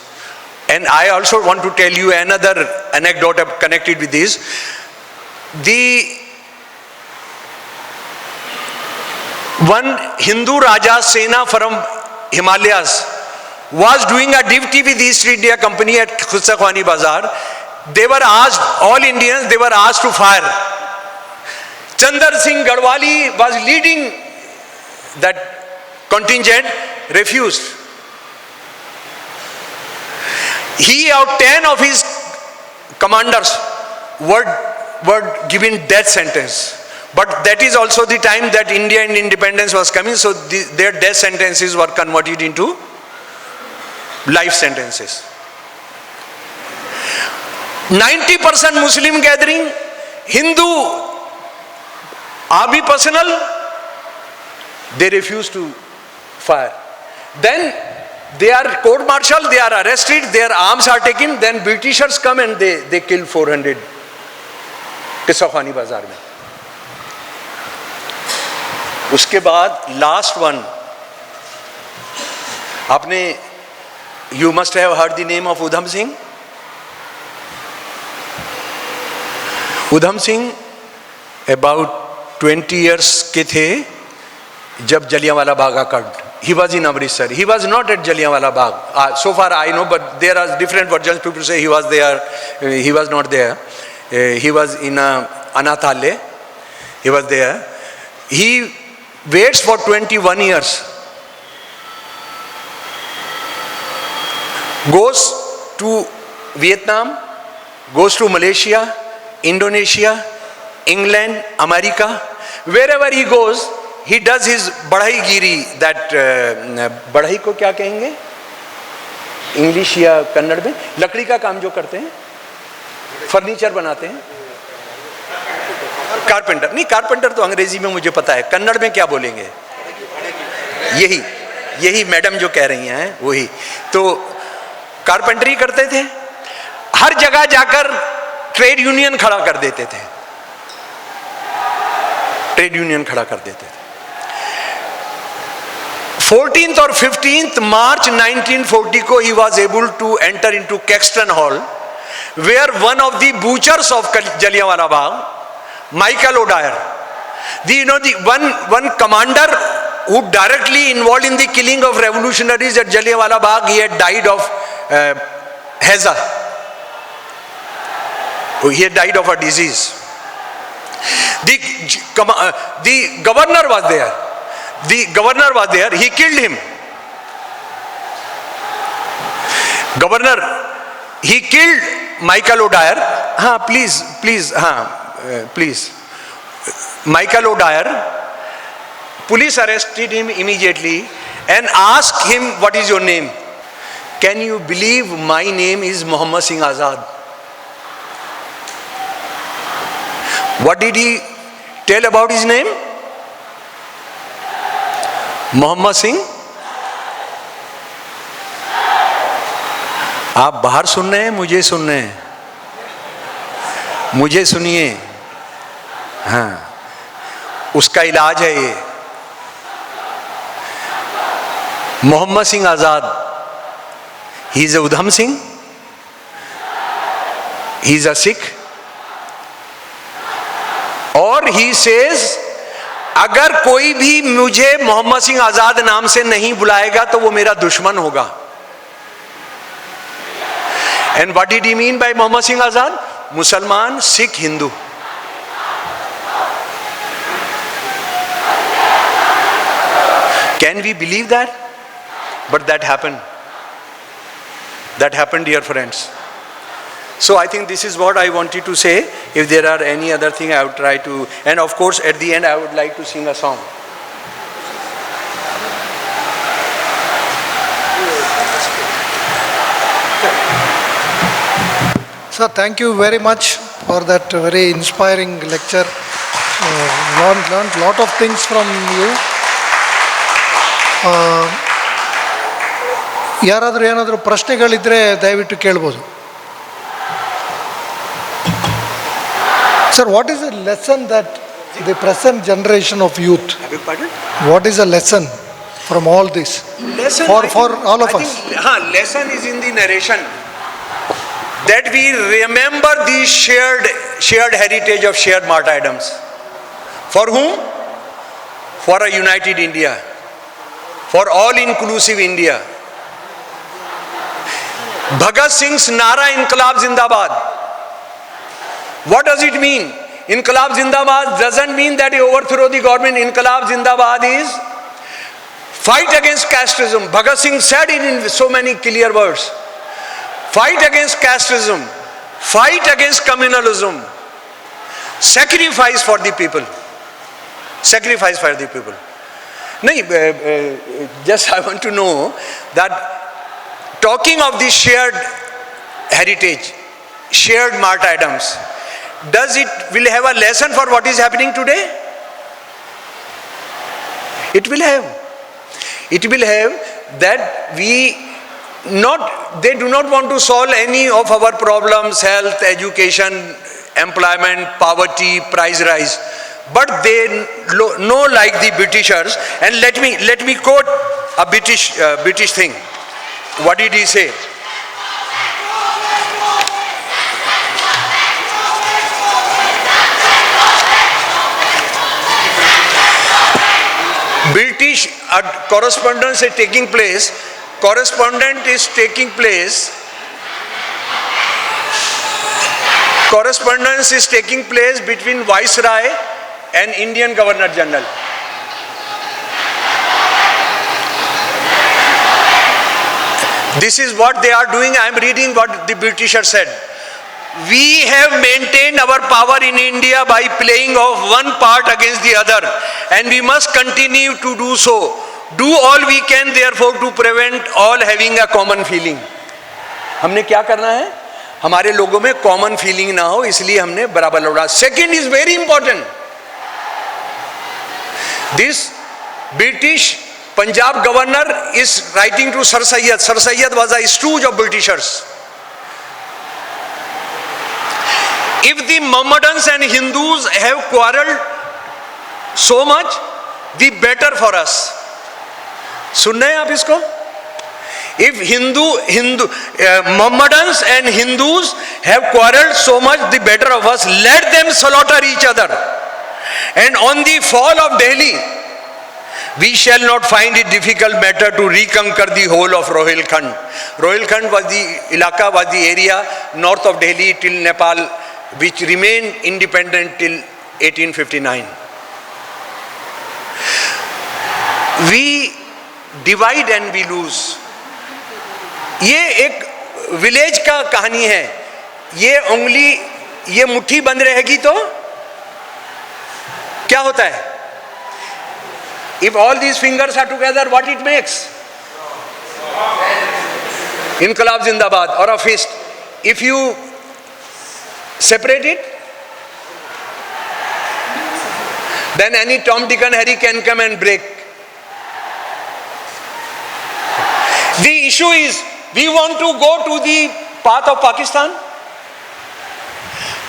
And I also want to tell you another anecdote connected with this. One Hindu Raja Sena from Himalayas was doing a duty with the East India Company at Qissa Khwani Bazaar. They were asked, all Indians, they were asked to fire. Chandar Singh Gadwali was leading that contingent, refused. He or 10 of his commanders were given death sentence. But that is also the time that Indian independence was coming, so their death sentences were converted into life sentences. 90% Muslim gathering, Hindu army personnel, they refused to fire. Then they are court-martialed, they are arrested, their arms are taken, then Britishers come and they kill 400 Qissa Khwani Bazaar में. उसके बाद last one, आपने you must have heard the name of Udham Singh. Udham Singh about 20 years के थे जब Jallianwala Bagh occurred. He was in Amritsar. He was not at Jallianwala Bagh. So far I know, but there are different versions. People say he was there. He was not there. He was in Anathalya. He was there. He waits for 21 years. Goes to Vietnam, goes to Malaysia, Indonesia, England, America. Wherever he goes, he does his बढ़ाई गिरी. That बढ़ाई को क्या कहेंगे English या कन्नड़ में? लकड़ी का काम जो करते हैं, फर्नीचर बनाते हैं, कारपेंटर. नहीं, कारपेंटर तो अंग्रेजी में मुझे पता है, कन्नड़ में क्या बोलेंगे? यही मैडम जो कह रही हैं वही. तो कारपेंटरी करते थे. हर जगह जाकर ट्रेड यूनियन खड़ा कर देते थे. ट्रेड यूनियन खड़ा कर देते थे. 14th और 15th March 1940 को he was able to enter into Caxton Hall, where one of the butchers of Jallianwala Bagh, Michael O'Dwyer, the one commander who directly involved in the killing of revolutionaries at Jallianwala Bagh, he had died of Heza. He had died of a disease. The governor was there. He killed him. He killed Michael O'Dwyer. Please. Michael O'Dwyer. Police arrested him immediately and asked him, what is your name? Can you believe my name is Muhammad Singh Azad? What did he tell about his name? Muhammad Singh. आप बाहर सुन रहे हैं, मुझे सुन रहे हैं? मुझे सुनिए. हाँ, उसका इलाज है ये. Mohammad Singh Azad. He is Udham Singh. He is a Sikh. और ही सेज, अगर कोई भी मुझे मोहम्मद सिंह आजाद नाम से नहीं बुलाएगा तो वो मेरा दुश्मन होगा. And what did he mean by Mohammad Singh Azad? Musalman, Sikh, Hindu. Can we believe that? But that happened. That happened, dear friends. So I think this is what I wanted to say. If there are any other thing, I would try to, and of course at the end I would like to sing a song. Sir, thank you very much for that very inspiring lecture. Learned a lot of things from you. ಯಾರಾದರೂ ಏನಾದರೂ ಪ್ರಶ್ನೆಗಳಿದ್ದರೆ ದಯವಿಟ್ಟು ಕೇಳ್ಬೋದು. Sir, what is a lesson that the present generation of youth, what is a lesson from all this for all of us? Lesson is in the narration that we remember the shared heritage of shared martyrdoms. For whom? For a united India, for all inclusive India. Bhagat Singh's Nara, Inqilab Zindabad. What does it mean? Inqilab Zindabad doesn't mean that you overthrow the government. Inqilab Zindabad is fight against casteism. Bhagat Singh said it in so many clear words. Fight against casteism, fight against communalism, sacrifice for the people. Sacrifice for the people. Just I want to know that talking of the shared heritage, shared martyrdoms, will have a lesson for what is happening today? It will have. It will have that they do not want to solve any of our problems, health, education, employment, poverty, price rise. But they know, like the Britishers, and let me quote a British thing. What did he say? British correspondence is taking place. Correspondence is taking place between Viceroy and Indian Governor General. This is what they are doing. I am reading what the Britishers said. We have maintained our power in India by playing off one part against the other, and we must continue to do so. Do all we can therefore to prevent all having a common feeling. हमने क्या करना है? हमारे लोगों में common feeling ना हो, इसलिए हमने बराबर लड़ा. Second is very important. This British Punjab governor is writing to Sir Syed. Sir Syed was a stooge of Britishers. If the Mohammedans and Hindus have quarreled so much, the better for us. सुन रहे हैं आप इसको? If Mohammedans and Hindus have quarreled so much, the better of us, let them slaughter each other. And on the fall of Delhi, we shall not find it difficult matter to reconquer the whole of Rohilkhand. Rohilkhand was the area north of Delhi till Nepal, which remained independent till 1859. We divide and we lose. ये एक village का कहानी है. ये उंगली, ये मुट्ठी बंद रहेगी तो क्या होता है? If all these fingers are together, what it makes? Inqilab Zindabad, or a fist. If you separate it, then any Tom, Dick and Harry can come and break. The issue is, we want to go to the path of Pakistan.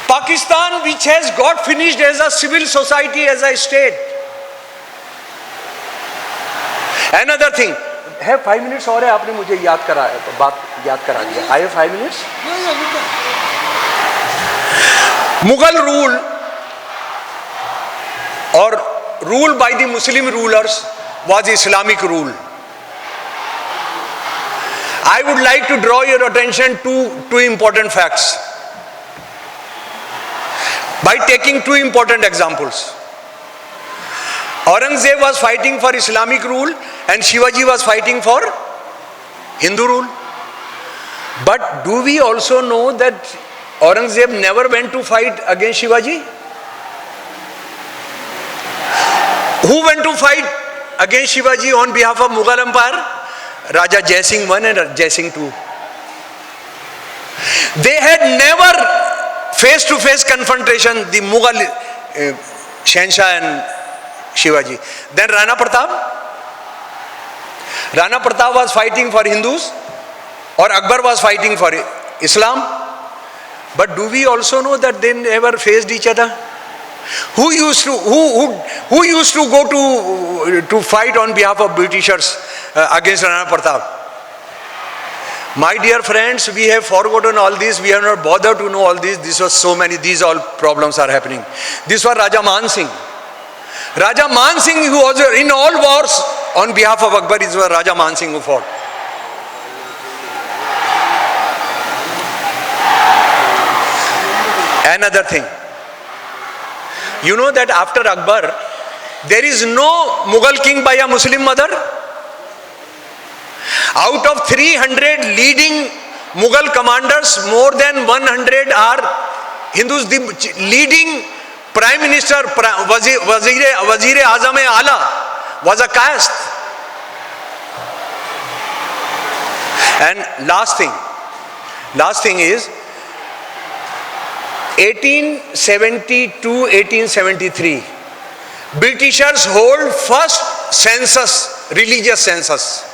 Pakistan, which has got finished as a civil society, as a state. Another thing, है 5 minutes और है, आपने मुझे बात याद करा दिया. I have 5 minutes. Mughal rule or rule by the Muslim rulers was Islamic rule. I would like to draw your attention to two important facts by taking two important examples. Aurangzeb was fighting for Islamic rule and Shivaji was fighting for Hindu rule. But do we also know that Aurangzeb never went to fight against Shivaji? Who went to fight against Shivaji on behalf of Mughal Empire? Raja Jai Singh I and Jai Singh II. They had never face-to-face confrontation, the Mughal Shahenshah and Shivaji. Then Rana Pratap was fighting for Hindus, or Akbar was fighting for Islam. But do we also know that they never faced each other? Who used to go to fight on behalf of Britishers against Rana Pratap? My dear friends, we have forgotten all this. We have not bothered to know all this. These all problems are happening. This was Raja Man Singh. Raja Man Singh, who was in all wars on behalf of Akbar, is Raja Man Singh who fought. Another thing, you know that after Akbar, there is no Mughal king by a Muslim mother. Out of 300 leading Mughal commanders, more than 100 are Hindus. The leading Prime Minister, Wazir Azam Ala, was a caste. And last thing is 1872-1873, Britishers hold first census, religious census.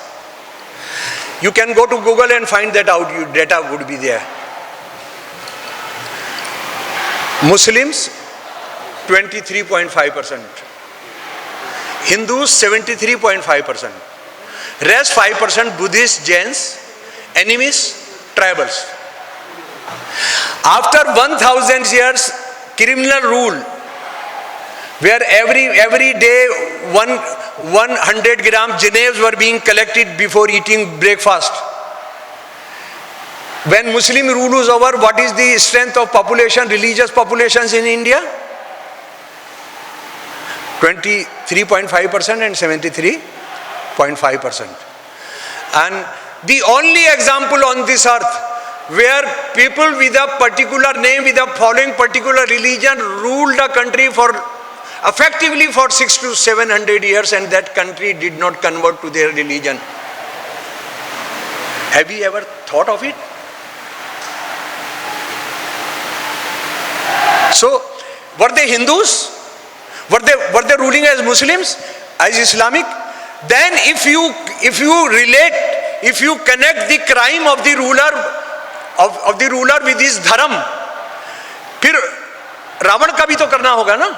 You can go to Google and find that out, your data would be there. Muslims 23.5%, Hindus 73.5%, rest 5% Buddhists, Jains, enemies, tribals. After 1000 years criminal rule, where every day 100 gram Geneves were being collected before eating breakfast. When Muslim rule was over, what is the strength of population, religious populations in India? 23.5% and 73.5%. And the only example on this earth where people with a particular name, with a following particular religion, ruled a country effectively for 600 to 700 years, and that country did not convert to their religion. Have you ever thought of it? So, were they Hindus? Were they ruling as Muslims, as Islamic? Then if you connect the crime of the ruler with his dharam, फिर रावण का भी तो करना होगा ना.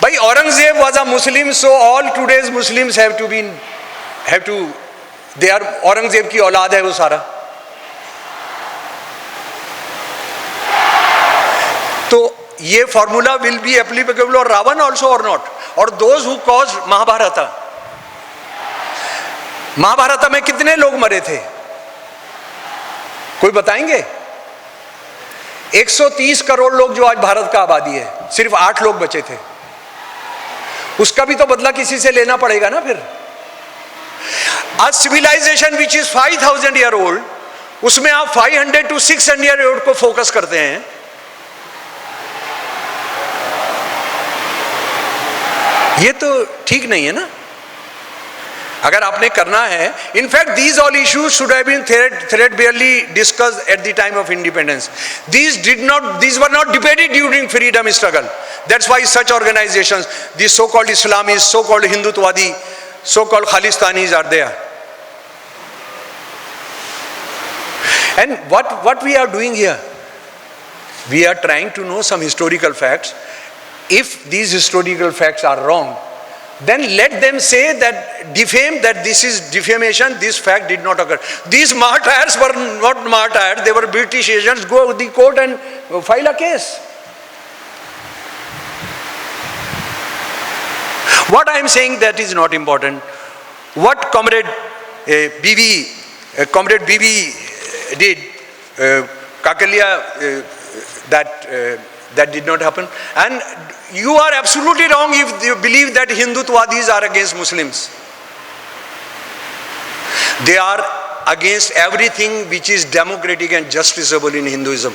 Bhai, Aurangzeb was a Muslim, so all today's Muslims have to, they are Aurangzeb ki aulad hai wo sara. So, ये formula will be applicable or Ravan also or not, or those who caused Mahabharata. Mahabharat में कितने लोग मरे थे, कोई बताएंगे? 130 करोड़ लोग जो आज भारत का आबादी है, सिर्फ 8 लोग बचे थे। उसका भी तो बदला किसी से लेना पड़ेगा ना फिर। A civilization which is 5,000 year old, उसमें आप 500 to 600 year old को फोकस करते हैं। ये तो ठीक नहीं है ना। अगर आपने करना है, in fact these all issues should have been threadbarely discussed at the time of independence. These were not debated during freedom struggle. That's why such organizations, the so-called Islamists, so-called Hindutwadi, so-called Khalistanis are there. And what we are doing here, we are trying to know some historical facts. If these historical facts are wrong, then let them say that, defame that this is defamation, this fact did not occur. These martyrs were not martyrs, they were British agents. Go to the court and file a case. What I am saying, that is not important. What Comrade Bibi did, Kakalia, that did not happen. And you are absolutely wrong if you believe that Hindutwadis are against Muslims. They are against everything which is democratic and justiciable in Hinduism.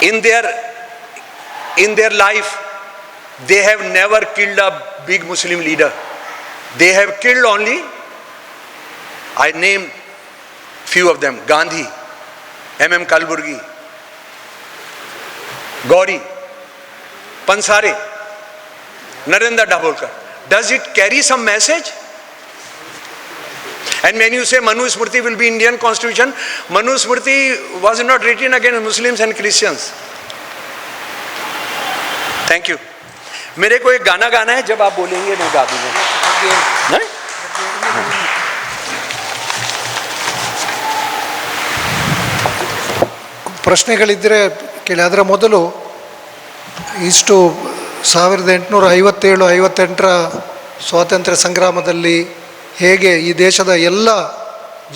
In their life, they have never killed a big Muslim leader. They have killed only, I name few of them: Gandhi, M.M. Kalburgi, Gauri, Pansare, Narendra Dabholkar. Does it carry some message? And when you say Manu Smriti will be Indian constitution, Manu Smriti was not written against Muslims and Christians. Thank you. मेरे को एक गाना गाना है, जब आप बोलेंगे मैं गा दूंगा. ಪ್ರಶ್ನೆಗಳಿದ್ದರೆ ಕೇಳಿ. ಅದರ ಮೊದಲು ಇಷ್ಟು 1857-58ರ ಸ್ವಾತಂತ್ರ್ಯ ಸಂಗ್ರಾಮದಲ್ಲಿ ಹೇಗೆ ಈ ದೇಶದ ಎಲ್ಲ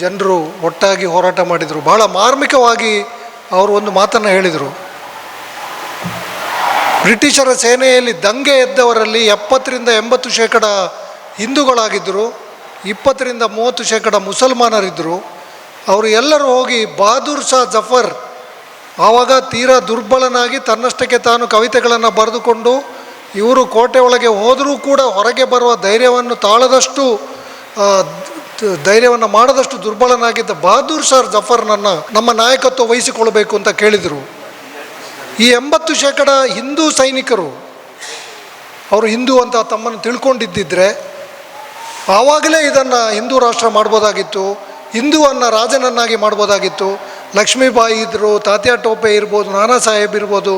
ಜನರು ಒಟ್ಟಾಗಿ ಹೋರಾಟ ಮಾಡಿದರು. ಬಹಳ ಮಾರ್ಮಿಕವಾಗಿ ಅವರು ಒಂದು ಮಾತನ್ನು ಹೇಳಿದರು. ಬ್ರಿಟಿಷರ ಸೇನೆಯಲ್ಲಿ ದಂಗೆ ಎದ್ದವರಲ್ಲಿ 70-80% ಹಿಂದೂಗಳಾಗಿದ್ದರು, 20-30% ಮುಸಲ್ಮಾನರಿದ್ದರು. ಅವರು ಎಲ್ಲರೂ ಹೋಗಿ ಬಹದ್ದೂರ್ ಶಾ ಜಫರ್, ಆವಾಗ ತೀರಾ ದುರ್ಬಲನಾಗಿ ತನ್ನಷ್ಟಕ್ಕೆ ತಾನು ಕವಿತೆಗಳನ್ನು ಬರೆದುಕೊಂಡು, ಇವರು ಕೋಟೆ ಒಳಗೆ ಹೋದರೂ ಕೂಡ ಹೊರಗೆ ಬರುವ ಧೈರ್ಯವನ್ನು ತಾಳದಷ್ಟು, ಧೈರ್ಯವನ್ನು ಮಾಡದಷ್ಟು ದುರ್ಬಲನಾಗಿದ್ದ ಬಹದ್ದೂರ್ ಶಾ ಜಫರ್ನನ್ನು ನಮ್ಮ ನಾಯಕತ್ವ ವಹಿಸಿಕೊಳ್ಬೇಕು ಅಂತ ಕೇಳಿದರು. ಈ 80% ಹಿಂದೂ ಸೈನಿಕರು, ಅವರು ಹಿಂದೂ ಅಂತ ತಮ್ಮನ್ನು ತಿಳ್ಕೊಂಡಿದ್ದಿದ್ರೆ ಆವಾಗಲೇ ಇದನ್ನು ಹಿಂದೂ ರಾಷ್ಟ್ರ ಮಾಡ್ಬೋದಾಗಿತ್ತು, ಹಿಂದೂವನ್ನು ರಾಜನನ್ನಾಗಿ ಮಾಡ್ಬೋದಾಗಿತ್ತು. ಲಕ್ಷ್ಮೀಬಾಯಿ ಇದ್ದರು, ತಾತ್ಯಾ ಟೋಪೆ ಇರ್ಬೋದು, ನಾನಾ ಸಾಹೇಬ್ ಇರ್ಬೋದು,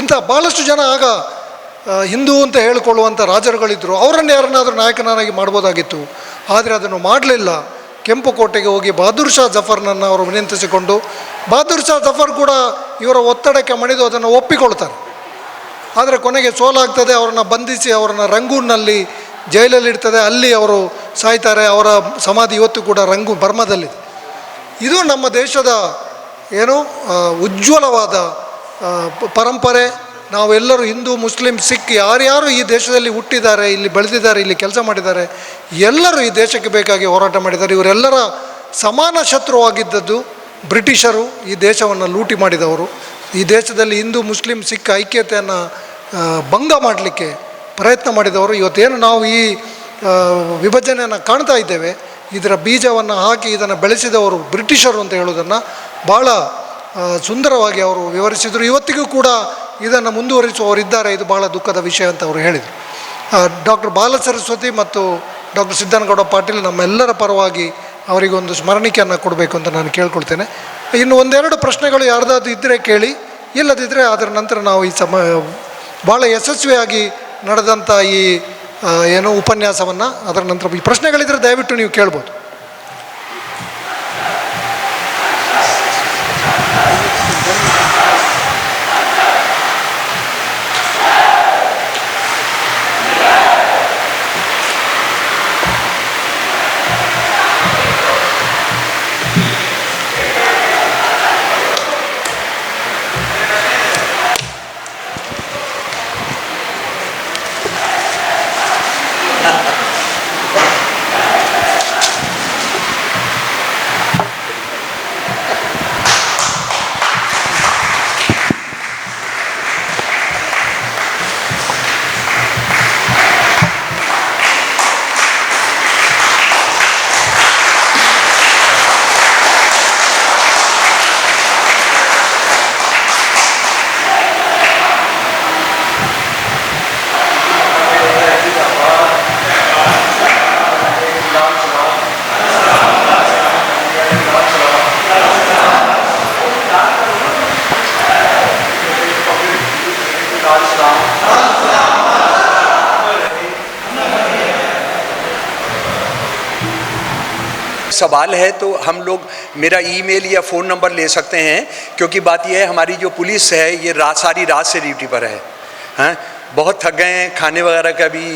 ಇಂಥ ಭಾಳಷ್ಟು ಜನ ಆಗ ಹಿಂದೂ ಅಂತ ಹೇಳಿಕೊಳ್ಳುವಂಥ ರಾಜರುಗಳಿದ್ದರು. ಅವರನ್ನು ಯಾರನ್ನಾದರೂ ನಾಯಕನಾಗಿ ಮಾಡ್ಬೋದಾಗಿತ್ತು. ಆದರೆ ಅದನ್ನು ಮಾಡಲಿಲ್ಲ. ಕೆಂಪು ಕೋಟೆಗೆ ಹೋಗಿ ಬಹದ್ದೂರ್ ಶಾ ಜಫರ್ನನ್ನು ಅವರು ವಿನಂತಿಸಿಕೊಂಡು, ಬಹದ್ದೂರ್ ಶಾ ಜಫರ್ ಕೂಡ ಇವರ ಒತ್ತಡಕ್ಕೆ ಮಣಿದು ಅದನ್ನು ಒಪ್ಪಿಕೊಳ್ತಾರೆ. ಆದರೆ ಕೊನೆಗೆ ಸೋಲಾಗ್ತದೆ. ಅವರನ್ನು ಬಂಧಿಸಿ ಅವರನ್ನು ರಂಗೂನ್ನಲ್ಲಿ ಜೈಲಲ್ಲಿಡ್ತದೆ. ಅಲ್ಲಿ ಅವರು ಸಾಯ್ತಾರೆ. ಅವರ ಸಮಾಧಿ ಇವತ್ತು ಕೂಡ ಬರ್ಮಾದಲ್ಲಿದೆ. ಇದು ನಮ್ಮ ದೇಶದ ಏನು ಉಜ್ವಲವಾದ ಪರಂಪರೆ. ನಾವೆಲ್ಲರೂ ಹಿಂದೂ, ಮುಸ್ಲಿಂ, ಸಿಖ್ ಯಾರ್ಯಾರು ಈ ದೇಶದಲ್ಲಿ ಹುಟ್ಟಿದ್ದಾರೆ, ಇಲ್ಲಿ ಬೆಳೆದಿದ್ದಾರೆ, ಇಲ್ಲಿ ಕೆಲಸ ಮಾಡಿದ್ದಾರೆ, ಎಲ್ಲರೂ ಈ ದೇಶಕ್ಕೆ ಬೇಕಾಗಿ ಹೋರಾಟ ಮಾಡಿದ್ದಾರೆ. ಇವರೆಲ್ಲರ ಸಮಾನ ಶತ್ರುವಾಗಿದ್ದದ್ದು ಬ್ರಿಟಿಷರು, ಈ ದೇಶವನ್ನು ಲೂಟಿ ಮಾಡಿದವರು. ಈ ದೇಶದಲ್ಲಿ ಹಿಂದೂ, ಮುಸ್ಲಿಂ, ಸಿಖ್ ಐಕ್ಯತೆಯನ್ನು ಭಂಗ ಮಾಡಲಿಕ್ಕೆ ಪ್ರಯತ್ನ ಮಾಡಿದವರು. ಇವತ್ತೇನು ನಾವು ಈ ವಿಭಜನೆಯನ್ನು ಕಾಣ್ತಾ ಇದ್ದೇವೆ, ಇದರ ಬೀಜವನ್ನು ಹಾಕಿ ಇದನ್ನು ಬೆಳೆಸಿದವರು ಬ್ರಿಟಿಷರು ಅಂತ ಹೇಳೋದನ್ನು ಭಾಳ ಸುಂದರವಾಗಿ ಅವರು ವಿವರಿಸಿದರು. ಇವತ್ತಿಗೂ ಕೂಡ ಇದನ್ನು ಮುಂದುವರಿಸುವವರಿದ್ದಾರೆ. ಇದು ಭಾಳ ದುಃಖದ ವಿಷಯ ಅಂತ ಅವರು ಹೇಳಿದರು. ಡಾಕ್ಟರ್ ಬಾಲಸರಸ್ವತಿ ಮತ್ತು ಡಾಕ್ಟರ್ ಸಿದ್ದನಗೌಡ ಪಾಟೀಲ್ ನಮ್ಮೆಲ್ಲರ ಪರವಾಗಿ ಅವರಿಗೊಂದು ಸ್ಮರಣಿಕೆಯನ್ನು ಕೊಡಬೇಕು ಅಂತ ನಾನು ಕೇಳ್ಕೊಳ್ತೇನೆ. ಇನ್ನು ಒಂದೆರಡು ಪ್ರಶ್ನೆಗಳು ಯಾರ್ದಾದ್ರು ಇದ್ದರೆ ಕೇಳಿ. ಇಲ್ಲದಿದ್ದರೆ ಅದರ ನಂತರ ನಾವು ಈ ಭಾಳ ಯಶಸ್ವಿಯಾಗಿ ನಡೆದಂಥ ಈ ಏನೋ ಉಪನ್ಯಾಸವನ್ನು ಅದರ ನಂತರ ಈ ಪ್ರಶ್ನೆಗಳಿದ್ದರೆ ದಯವಿಟ್ಟು ನೀವು ಕೇಳ್ಬೋದು. सवाल है तो हम लोग मेरा ईमेल या फ़ोन नंबर ले सकते हैं, क्योंकि बात यह है हमारी जो पुलिस है ये सारी रात से ड्यूटी पर है, हैं बहुत थक गए हैं, खाने वगैरह का भी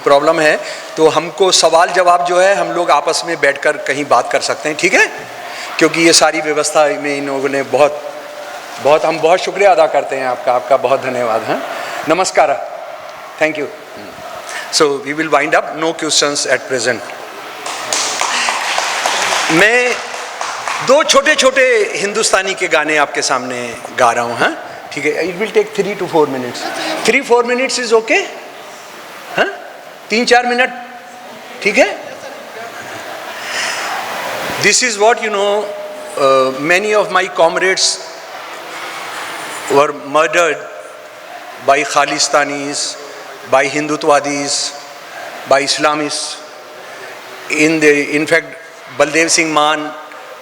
प्रॉब्लम है, तो हमको सवाल जवाब जो है हम लोग आपस में बैठकर कहीं बात कर सकते हैं, ठीक है? क्योंकि ये सारी व्यवस्था में इन लोगों ने हम बहुत शुक्रिया अदा करते हैं आपका बहुत धन्यवाद। हाँ, नमस्कार, thank you. So we will wind up, no questions at present. मैं दो छोटे छोटे हिंदुस्तानी के गाने आपके सामने गा रहा हूँ, हाँ ठीक है? It will take 3 to 4 minutes। 3-4 minutes is okay? हाँ, 3-4 मिनट, ठीक है? This is what you know, many of my comrades were murdered by Khalistanis, by Hindutvavadis, by Islamist. In fact, Baldev Singh Maan,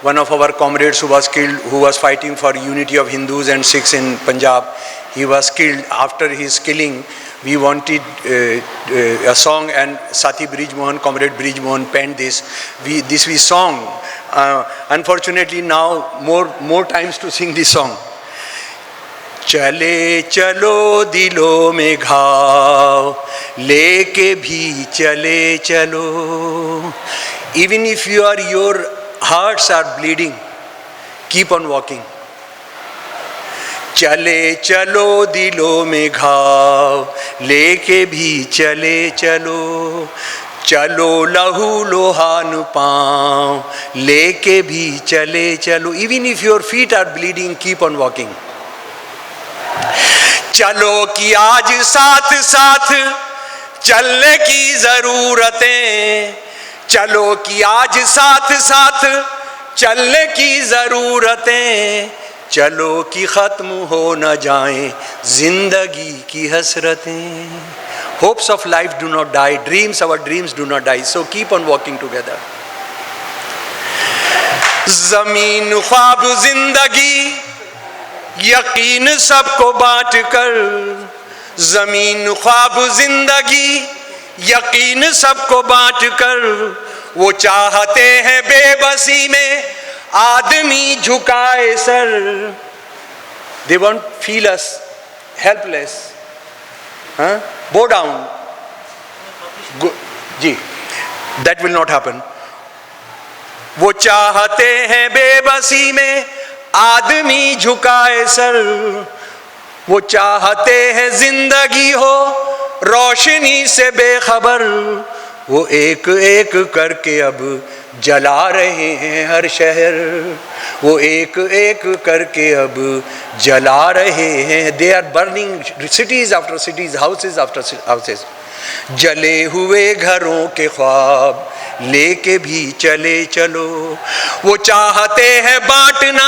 one of our comrades who was killed, who was fighting for unity of Hindus and Sikhs in Punjab, he was killed. After his killing, we wanted a song, and Sati Brij Mohan, comrade Brij Mohan penned this. We song. Unfortunately, now more times to sing this song. चले चलो दिलों में घाव लेके भी चले चलो, even if your hearts are bleeding, keep on walking. चले चलो दिलों में घाव लेके भी चले चलो, चलो लहू लोहान पाँव लेके भी चले चलो, even if your feet are bleeding, keep on walking. चलो कि आज साथ साथ चलने की ज़रूरतें, चलो कि आज साथ साथ चलने की ज़रूरतें, चलो कि ख़त्म हो न जाएं ज़िंदगी की हसरतें। Hopes of life do not die, our dreams do not die, so keep on walking together. ज़मीन ख्वाब ज़िंदगी यकीन सबको बांट कर, ज़मीन ख्वाब ज़िंदगी यकीन सबको बांट कर, वो चाहते हैं बेबसी में आदमी झुकाए सर। They won't feel us helpless, bow down. जी, that will not happen. वो चाहते हैं बेबसी में आदमी झुकाए सर, वो चाहते हैं जिंदगी हो रोशनी से बेखबर, वो एक एक करके अब जला रहे हैं हर शहर, वो एक एक करके अब जला रहे हैं। They are burning cities after cities, houses after houses. जले हुए घरों के ख्वाब लेके भी चले चलो, वो चाहते हैं बांटना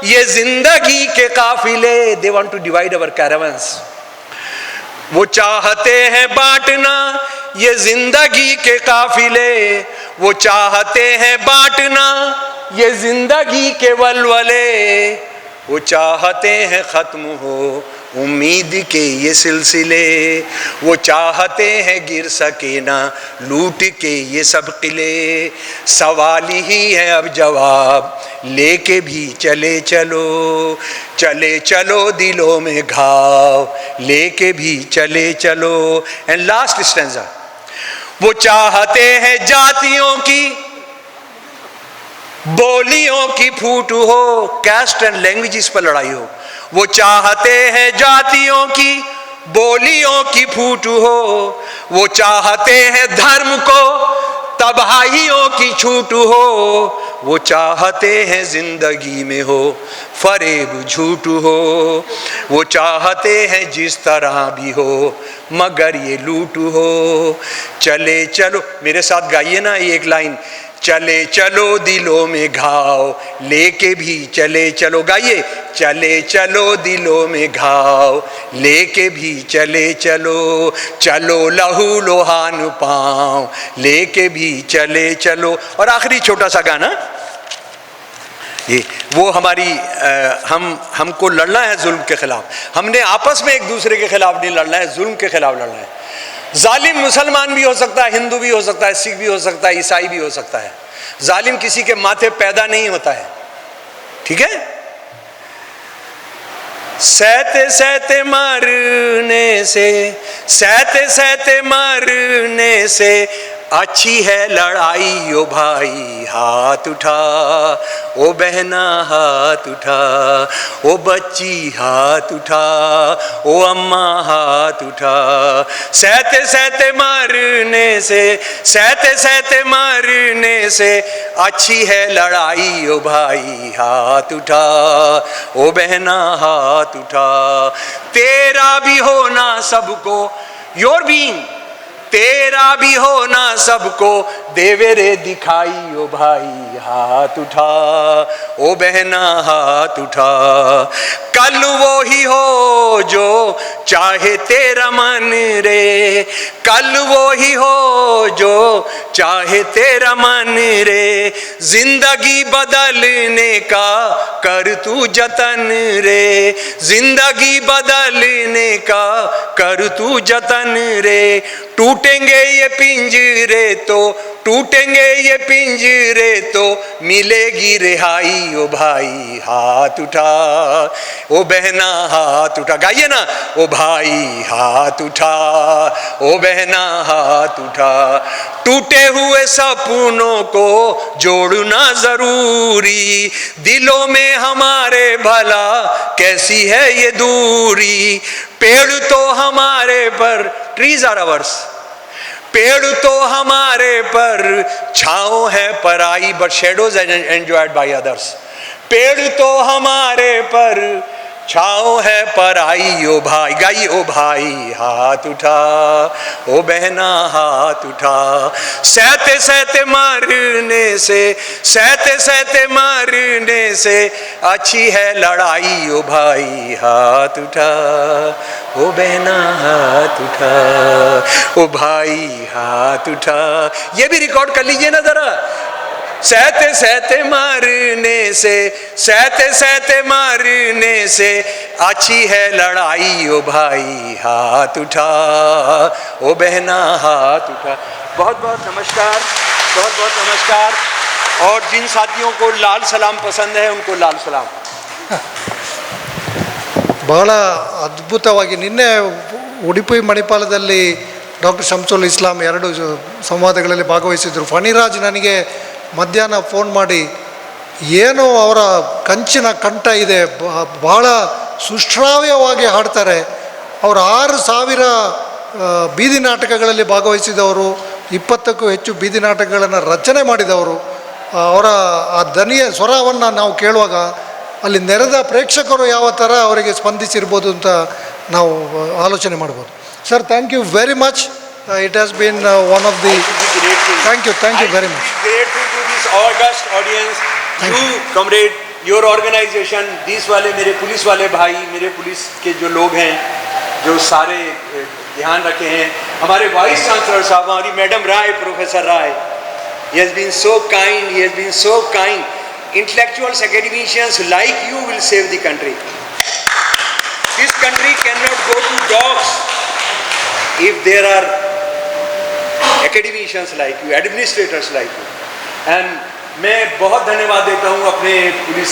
ये जिंदगी के काफिले। दे वांट टू डिवाइड अवर कैरावंस। वो चाहते हैं बांटना ये जिंदगी के काफिले, वो चाहते हैं बांटना ये जिंदगी के वलवले, वो चाहते हैं ख़त्म हो उम्मीद के ये सिलसिले, वो चाहते हैं गिर सके ना लूट के ये सब किले। सवाल ही है अब जवाब लेके भी चले चलो, चले चलो दिलों में घाव लेके भी चले चलो। एंड लास्ट स्टैंजा, वो चाहते हैं जातियों की बोलियों की फूट हो, कैस्ट एंड लैंग्वेजेस पर लड़ाई हो। वो चाहते हैं जातियों की बोलियों की फूट हो, वो चाहते हैं धर्म को तबाहियों की छूट हो, वो चाहते हैं जिंदगी में हो फरेब झूठ हो, वो चाहते हैं जिस तरह भी हो मगर ये लूट हो। चले चलो, मेरे साथ गाइए ना ये एक लाइन, चले चलो दिलों में घाव लेके भी चले चलो। गाइए, चले चलो दिलों में घाव लेके भी चले चलो, चलो लहू लोहान पाँव लेके भी चले चलो। और आखिरी छोटा सा गाना, ये वो हमारी हमको लड़ना है जुल्म के खिलाफ। हमने आपस में एक दूसरे के खिलाफ नहीं लड़ना है, जुल्म के खिलाफ लड़ना है। जालिम मुसलमान भी हो सकता है, हिंदू भी हो सकता है, सिख भी हो सकता है, ईसाई भी हो सकता है। जालिम किसी के माथे पैदा नहीं होता है, ठीक है। सहते सहते मरने से, सहते सहते मरने से अच्छी है लड़ाई। ओ भाई हाथ उठा, ओ बहना हाथ उठा, ओ बच्ची हाथ उठा, ओ अम्मा हाथ उठा। सहते सहते मरने से, सहते सहते मरने से अच्छी है लड़ाई। ओ भाई हाथ उठा, ओ बहना हाथ उठा। तेरा भी होना सबको, योर बीइंग, तेरा भी होना सबको देवेरे दिखाई। ओ भाई हाथ उठा, ओ बहना हाथ उठा। कल वो ही हो जो चाहे तेरा मन रे, कल वो ही हो जो चाहे तेरा मन रे। जिंदगी बदलने का कर तू जतन रे, जिंदगी बदलने का कर तू जतन रे। टूटेंगे ये पिंजरे तो, टूटेंगे ये पिंजरे तो मिलेगी रिहाई। ओ भाई हाथ उठा, ओ बहना हाथ उठा। गाइए ना, ओ भाई हाथ उठा, ओ बहना हाथ उठा। टूटे हुए सपनों को जोड़ना जरूरी, दिलों में हमारे भला कैसी है ये दूरी। पेड़ तो हमारे पर, ट्रीज आर अवर्स, पेड़ तो हमारे पर छाँव है पराई, but shadows enjoyed by others. पेड़ तो हमारे पर छाँव है पराई। ओ भाई, गाइए, ओ भाई हाथ उठा, ओ बहना हाथ उठा। सहते सहते मरने से, सहते सहते मरने से अच्छी है लड़ाई। ओ भाई हाथ उठा, ओ बहना हाथ उठा, ओ भाई हाथ उठा। ये भी रिकॉर्ड कर लीजिए ना जरा। सहते सहते मरने से, सहते सहते मरने से अच्छी है लड़ाई। ओ भाई हाथ उठा, ओ बहना हाथ उठा। बहुत बहुत नमस्कार, बहुत बहुत नमस्कार। और जिन साथियों को लाल सलाम पसंद है उनको लाल सलाम। ಬಹಳ ಅದ್ಭುತವಾಗಿ ನಿನ್ನೆ ಉಡುಪಿ ಮಣಿಪಾಲದಲ್ಲಿ ಡಾಕ್ಟರ್ ಶಂಸುಲ್ ಇಸ್ಲಾಂ ಎರಡು ಸಂವಾದಗಳಲ್ಲಿ ಭಾಗವಹಿಸಿದರು. ಫಣಿರಾಜ್ ನನಗೆ ಮಧ್ಯಾಹ್ನ ಫೋನ್ ಮಾಡಿ, ಏನು ಅವರ ಕಂಚಿನ ಕಂಠ ಇದೆ, ಭಾಳ ಸುಶ್ರಾವ್ಯವಾಗಿ ಹಾಡ್ತಾರೆ. ಅವರು 6,000 ಬೀದಿ ನಾಟಕಗಳಲ್ಲಿ ಭಾಗವಹಿಸಿದವರು, 20ಕ್ಕೂ ಹೆಚ್ಚು ಬೀದಿ ನಾಟಕಗಳನ್ನು ರಚನೆ ಮಾಡಿದವರು. ಅವರ ಆ ದನಿಯ ಸ್ವರವನ್ನು ನಾವು ಕೇಳುವಾಗ ಅಲ್ಲಿ ನೆರೆದ ಪ್ರೇಕ್ಷಕರು ಯಾವ ಥರ ಅವರಿಗೆ ಸ್ಪಂದಿಸಿರ್ಬೋದು ಅಂತ ನಾವು ಆಲೋಚನೆ ಮಾಡ್ಬೋದು. Sir, thank you very much. It has been one of the, thank you very much. Grateful to this august audience, you comrade, your organization, these वाले मेरे पुलिस वाले भाई, मेरे पुलिस के जो लोग हैं जो सारे ध्यान रखे हैं, हमारे वाइस चांसलर साहब, हमारी madam Rai, professor Rai, he has been so kind, he has been so kind. intellectuals, academicians like you will save the country. This country cannot go to dogs if there are academicians like you, administrators like you. And मैं बहुत धन्यवाद देता हूँ अपने police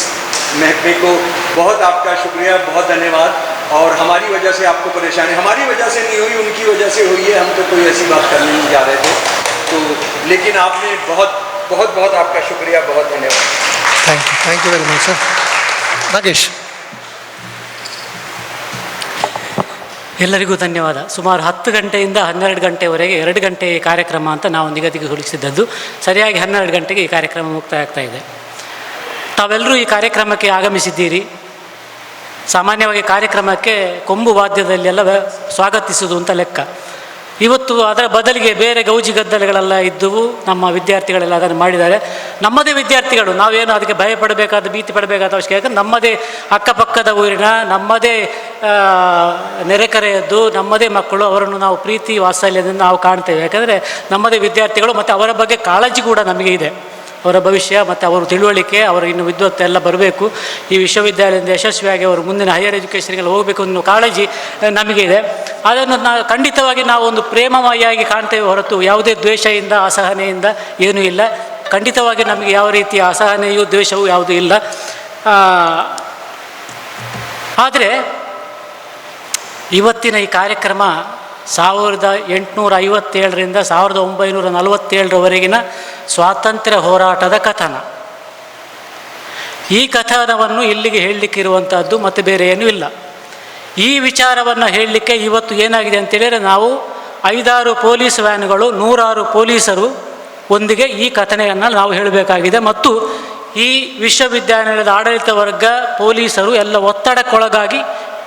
महकमे को, बहुत आपका शुक्रिया, बहुत धन्यवाद। और हमारी वजह से आपको परेशानी, हमारी वजह से नहीं हुई, उनकी वजह से हुई है। हम तो कोई ऐसी बात करने नहीं जा रहे थे, तो लेकिन आपने बहुत बहुत बहुत आपका शुक्रिया, बहुत धन्यवाद। Thank you very much sir. Nagesh. ಎಲ್ಲರಿಗೂ ಧನ್ಯವಾದ. ಸುಮಾರು 10 ಗಂಟೆಯಿಂದ 12 ಗಂಟೆವರೆಗೆ 2 ಗಂಟೆ ಕಾರ್ಯಕ್ರಮ ಅಂತ ನಾವು ನಿಗದಿಗೊಳಿಸಿದ್ದದ್ದು. ಸರಿಯಾಗಿ 12 ಗಂಟೆಗೆ ಈ ಕಾರ್ಯಕ್ರಮ ಮುಕ್ತಾಯ ಆಗ್ತಾ ಇದೆ. ತಾವೆಲ್ಲರೂ ಈ ಕಾರ್ಯಕ್ರಮಕ್ಕೆ ಆಗಮಿಸಿದ್ದೀರಿ. ಸಾಮಾನ್ಯವಾಗಿ ಕಾರ್ಯಕ್ರಮಕ್ಕೆ ಕೊಂಬು ವಾದ್ಯದಲ್ಲೆಲ್ಲ ಸ್ವಾಗತಿಸುವುದು ಅಂತ ಲೆಕ್ಕ. ಇವತ್ತು ಅದರ ಬದಲಿಗೆ ಬೇರೆ ಗೌಜಿ ಗದ್ದಲೆಗಳೆಲ್ಲ ಇದ್ದವು. ನಮ್ಮ ವಿದ್ಯಾರ್ಥಿಗಳೆಲ್ಲ ಅದನ್ನು ಮಾಡಿದ್ದಾರೆ. ನಮ್ಮದೇ ವಿದ್ಯಾರ್ಥಿಗಳು, ನಾವೇನು ಅದಕ್ಕೆ ಭಯಪಡಬೇಕಾದ, ಭೀತಿ ಪಡಬೇಕಾದ ಅವಶ್ಯಕತೆ. ನಮ್ಮದೇ ಅಕ್ಕಪಕ್ಕದ ಊರಿನ, ನಮ್ಮದೇ ನೆರೆಕರೆಯದ್ದು, ನಮ್ಮದೇ ಮಕ್ಕಳು, ಅವರನ್ನು ನಾವು ಪ್ರೀತಿ ವಾತ್ಸಲ್ಯದಿಂದ ನಾವು ಕಾಣ್ತೇವೆ. ಯಾಕಂದರೆ ನಮ್ಮದೇ ವಿದ್ಯಾರ್ಥಿಗಳು, ಮತ್ತು ಅವರ ಬಗ್ಗೆ ಕಾಳಜಿ ಕೂಡ ನಮಗೆ ಇದೆ. ಅವರ ಭವಿಷ್ಯ ಮತ್ತು ಅವರ ತಿಳುವಳಿಕೆ, ಅವರು ಇನ್ನು ವಿದ್ವತ್ತು ಎಲ್ಲ ಬರಬೇಕು, ಈ ವಿಶ್ವವಿದ್ಯಾಲಯದಿಂದ ಯಶಸ್ವಿಯಾಗಿ ಅವರು ಮುಂದಿನ ಹೈಯರ್ ಎಜುಕೇಷನ್ಗೆಲ್ಲ ಹೋಗಬೇಕು ಅನ್ನೋ ಕಾಳಜಿ ನಮಗೆ ಇದೆ. ಅದನ್ನು ಖಂಡಿತವಾಗಿ ನಾವು ಒಂದು ಪ್ರೇಮಮಯಾಗಿ ಕಾಣ್ತೇವೆ ಹೊರತು ಯಾವುದೇ ದ್ವೇಷದಿಂದ, ಅಸಹನೆಯಿಂದ ಏನೂ ಇಲ್ಲ. ಖಂಡಿತವಾಗಿ ನಮಗೆ ಯಾವ ರೀತಿಯ ಅಸಹನೆಯೂ ದ್ವೇಷವೂ ಯಾವುದೂ ಇಲ್ಲ. ಆದರೆ ಇವತ್ತಿನ ಈ ಕಾರ್ಯಕ್ರಮ 1857ರಿಂದ 1947ರವರೆಗಿನ ಸ್ವಾತಂತ್ರ್ಯ ಹೋರಾಟದ ಕಥನ. ಈ ಕಥನವನ್ನು ಇಲ್ಲಿಗೆ ಹೇಳಲಿಕ್ಕಿರುವಂಥದ್ದು ಮತ್ತು ಬೇರೆ ಏನೂ ಇಲ್ಲ. ಈ ವಿಚಾರವನ್ನು ಹೇಳಲಿಕ್ಕೆ ಇವತ್ತು ಏನಾಗಿದೆ ಅಂತೇಳಿದರೆ, ನಾವು 5-6 ಪೊಲೀಸ್ ವ್ಯಾನ್ಗಳು, 100 ಪೊಲೀಸರು ಒಂದಿಗೆ ಈ ಕಥನೆಯನ್ನು ನಾವು ಹೇಳಬೇಕಾಗಿದೆ. ಮತ್ತು ಈ ವಿಶ್ವವಿದ್ಯಾನಿಲಯದ ಆಡಳಿತ ವರ್ಗ, ಪೊಲೀಸರು ಎಲ್ಲ ಒತ್ತಡಕ್ಕೊಳಗಾಗಿ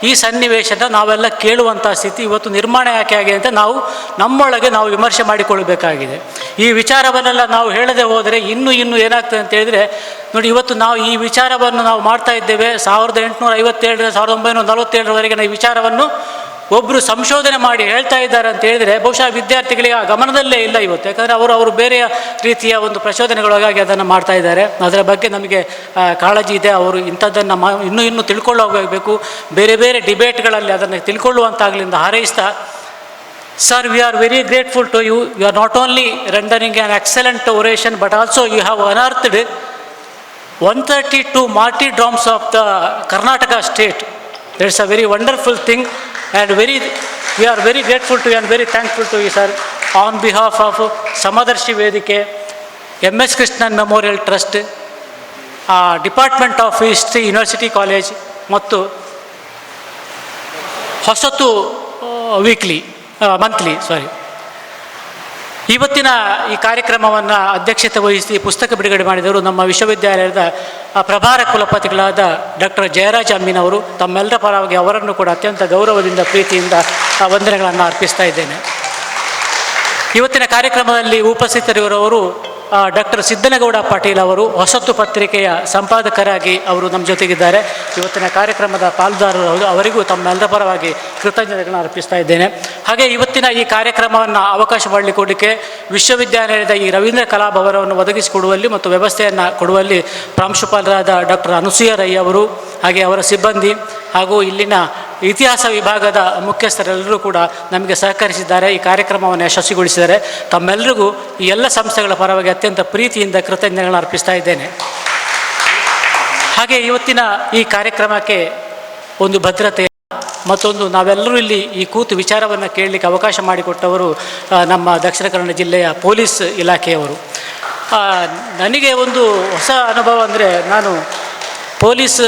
ಈ ಸನ್ನಿವೇಶನ ನಾವೆಲ್ಲ ಕೇಳುವಂಥ ಸ್ಥಿತಿ ಇವತ್ತು ನಿರ್ಮಾಣ ಯಾಕೆ ಆಗಿದೆ ಅಂತ ನಾವು ನಮ್ಮೊಳಗೆ ನಾವು ವಿಮರ್ಶೆ ಮಾಡಿಕೊಳ್ಳಬೇಕಾಗಿದೆ. ಈ ವಿಚಾರವನ್ನೆಲ್ಲ ನಾವು ಹೇಳದೆ ಹೋದರೆ ಇನ್ನೂ ಏನಾಗ್ತದೆ ಅಂತ ಹೇಳಿದರೆ, ನೋಡಿ, ಇವತ್ತು ನಾವು ಈ ವಿಚಾರವನ್ನು ನಾವು ಮಾಡ್ತಾ ಇದ್ದೇವೆ. 1857ರಿಂದ 1947ರವರೆಗಿನ ಈ ವಿಚಾರವನ್ನು ಒಬ್ಬರು ಸಂಶೋಧನೆ ಮಾಡಿ ಹೇಳ್ತಾ ಇದ್ದಾರೆ ಅಂತ ಹೇಳಿದರೆ, ಬಹುಶಃ ವಿದ್ಯಾರ್ಥಿಗಳಿಗೆ ಆ ಗಮನದಲ್ಲೇ ಇಲ್ಲ ಇವತ್ತು. ಯಾಕಂದರೆ ಅವರು ಬೇರೆಯ ರೀತಿಯ ಒಂದು ಪ್ರಚೋದನೆಗಳಾಗಿ ಅದನ್ನು ಮಾಡ್ತಾ ಇದ್ದಾರೆ. ಅದರ ಬಗ್ಗೆ ನಮಗೆ ಕಾಳಜಿ ಇದೆ. ಅವರು ಇಂಥದ್ದನ್ನು ಇನ್ನೂ ತಿಳ್ಕೊಳ್ಳೋಗಬೇಕು. ಬೇರೆ ಬೇರೆ ಡಿಬೇಟ್ಗಳಲ್ಲಿ ಅದನ್ನು ತಿಳ್ಕೊಳ್ಳುವಂತಾಗಲಿಂದ ಹಾರೈಸ್ತಾ, sir, we are very grateful to you. You are not only rendering an excellent oration, but also you have unearthed 132 martyrdoms of the Karnataka state. That's a very wonderful thing. And we are very grateful to you and very thankful to you, sir. On behalf of Samadarshi Vedike, MS Krishnan Memorial Trust, Department of History, University College, ಮತ್ತು ಹೊಸತು monthly ಇವತ್ತಿನ ಈ ಕಾರ್ಯಕ್ರಮವನ್ನು ಅಧ್ಯಕ್ಷತೆ ವಹಿಸಿ ಪುಸ್ತಕ ಬಿಡುಗಡೆ ಮಾಡಿದವರು ನಮ್ಮ ವಿಶ್ವವಿದ್ಯಾಲಯದ ಪ್ರಭಾರ ಕುಲಪತಿಗಳಾದ ಡಾಕ್ಟರ್ ಜಯರಾಜ್ ಅಮ್ಮಿನವರು. ತಮ್ಮೆಲ್ಲರ ಪರವಾಗಿ ಅವರನ್ನು ಕೂಡ ಅತ್ಯಂತ ಗೌರವದಿಂದ, ಪ್ರೀತಿಯಿಂದ ವಂದನೆಗಳನ್ನು ಅರ್ಪಿಸ್ತಾ ಇದ್ದೇನೆ. ಇವತ್ತಿನ ಕಾರ್ಯಕ್ರಮದಲ್ಲಿ ಉಪಸ್ಥಿತರಿರುವವರು ಡಾಕ್ಟರ್ ಸಿದ್ದನಗೌಡ ಪಾಟೀಲ್ ಅವರು, ಹೊಸತು ಪತ್ರಿಕೆಯ ಸಂಪಾದಕರಾಗಿ ಅವರು ನಮ್ಮ ಜೊತೆಗಿದ್ದಾರೆ. ಇವತ್ತಿನ ಕಾರ್ಯಕ್ರಮದ ಪಾಲುದಾರರು ಹೌದು. ಅವರಿಗೂ ತಮ್ಮೆಲ್ಲರ ಪರವಾಗಿ ಕೃತಜ್ಞತೆಗಳನ್ನು ಅರ್ಪಿಸ್ತಾ ಇದ್ದೇನೆ. ಹಾಗೆ ಇವತ್ತಿನ ಈ ಕಾರ್ಯಕ್ರಮವನ್ನು ಅವಕಾಶ ಮಾಡಿಕೊಡಲಿಕ್ಕೆ ವಿಶ್ವವಿದ್ಯಾನಿಲಯದ ಈ ರವೀಂದ್ರ ಕಲಾಭವನವನ್ನು ಒದಗಿಸಿಕೊಡುವಲ್ಲಿ ಮತ್ತು ವ್ಯವಸ್ಥೆಯನ್ನು ಕೊಡುವಲ್ಲಿ ಪ್ರಾಂಶುಪಾಲರಾದ ಡಾಕ್ಟರ್ ಅನುಸೂಯ ರೈ ಅವರು, ಹಾಗೆ ಅವರ ಸಿಬ್ಬಂದಿ ಹಾಗೂ ಇಲ್ಲಿನ ಇತಿಹಾಸ ವಿಭಾಗದ ಮುಖ್ಯಸ್ಥರೆಲ್ಲರೂ ಕೂಡ ನಮಗೆ ಸಹಕರಿಸಿದ್ದಾರೆ. ಈ ಕಾರ್ಯಕ್ರಮವನ್ನು ಯಶಸ್ವಿಗೊಳಿಸಿದ್ದಾರೆ. ತಮ್ಮೆಲ್ಲರಿಗೂ ಈ ಎಲ್ಲ ಸಂಸ್ಥೆಗಳ ಪರವಾಗಿ ಅತ್ಯಂತ ಪ್ರೀತಿಯಿಂದ ಕೃತಜ್ಞತೆಗಳನ್ನು ಅರ್ಪಿಸ್ತಾ ಇದ್ದೇನೆ. ಹಾಗೆ ಇವತ್ತಿನ ಈ ಕಾರ್ಯಕ್ರಮಕ್ಕೆ ಒಂದು ಭದ್ರತೆ, ಮತ್ತೊಂದು ನಾವೆಲ್ಲರೂ ಇಲ್ಲಿ ಈ ಕೂತು ವಿಚಾರವನ್ನು ಕೇಳಲಿಕ್ಕೆ ಅವಕಾಶ ಮಾಡಿಕೊಟ್ಟವರು ನಮ್ಮ ದಕ್ಷಿಣ ಕನ್ನಡ ಜಿಲ್ಲೆಯ ಪೊಲೀಸ್ ಇಲಾಖೆಯವರು. ನನಗೆ ಒಂದು ಹೊಸ ಅನುಭವ ಅಂದರೆ, ನಾನು ಪೊಲೀಸ್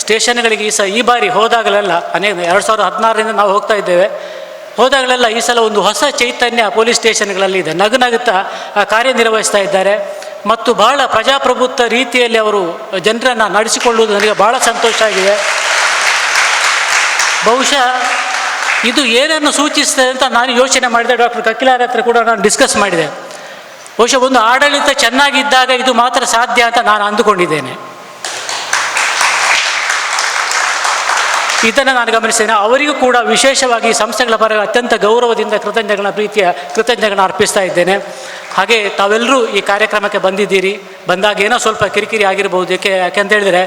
ಸ್ಟೇಷನ್ಗಳಿಗೆ ಈ ಬಾರಿ ಹೋದಾಗಲೆಲ್ಲ 2016ರಿಂದ ನಾವು ಹೋಗ್ತಾ ಇದ್ದೇವೆ. ಹೋದಾಗಲೆಲ್ಲ ಈ ಸಲ ಒಂದು ಹೊಸ ಚೈತನ್ಯ ಪೊಲೀಸ್ ಸ್ಟೇಷನ್ಗಳಲ್ಲಿ ಇದೆ. ನಗುತ್ತಾ ಕಾರ್ಯನಿರ್ವಹಿಸ್ತಾ ಇದ್ದಾರೆ ಮತ್ತು ಬಹಳ ಪ್ರಜಾಪ್ರಭುತ್ವ ರೀತಿಯಲ್ಲಿ ಅವರು ಜನರನ್ನು ನಡೆಸಿಕೊಳ್ಳುವುದು ನನಗೆ ಭಾಳ ಸಂತೋಷ ಆಗಿದೆ. ಬಹುಶಃ ಇದು ಏನನ್ನು ಸೂಚಿಸ್ತದೆ ಅಂತ ನಾನು ಯೋಚನೆ ಮಾಡಿದೆ. ಡಾಕ್ಟರ್ ಕಕ್ಕಿಲಾರ ಹತ್ರ ಕೂಡ ನಾನು ಡಿಸ್ಕಸ್ ಮಾಡಿದೆ. ಬಹುಶಃ ಒಂದು ಆಡಳಿತ ಚೆನ್ನಾಗಿದ್ದಾಗ ಇದು ಮಾತ್ರ ಸಾಧ್ಯ ಅಂತ ನಾನು ಅಂದುಕೊಂಡಿದ್ದೇನೆ. ಇದನ್ನು ನಾನು ಗಮನಿಸ್ತೇನೆ. ಅವರಿಗೂ ಕೂಡ ವಿಶೇಷವಾಗಿ ಸಂಸ್ಥೆಗಳ ಪರವಾಗಿ ಅತ್ಯಂತ ಗೌರವದಿಂದ ಕೃತಜ್ಞತೆಗಳನ್ನ ಅರ್ಪಿಸ್ತಾ ಇದ್ದೇನೆ. ಹಾಗೆ ತಾವೆಲ್ಲರೂ ಈ ಕಾರ್ಯಕ್ರಮಕ್ಕೆ ಬಂದಿದ್ದೀರಿ. ಬಂದಾಗ ಏನೋ ಸ್ವಲ್ಪ ಕಿರಿಕಿರಿ ಆಗಿರ್ಬೋದು. ಯಾಕೆಂತ ಹೇಳಿದರೆ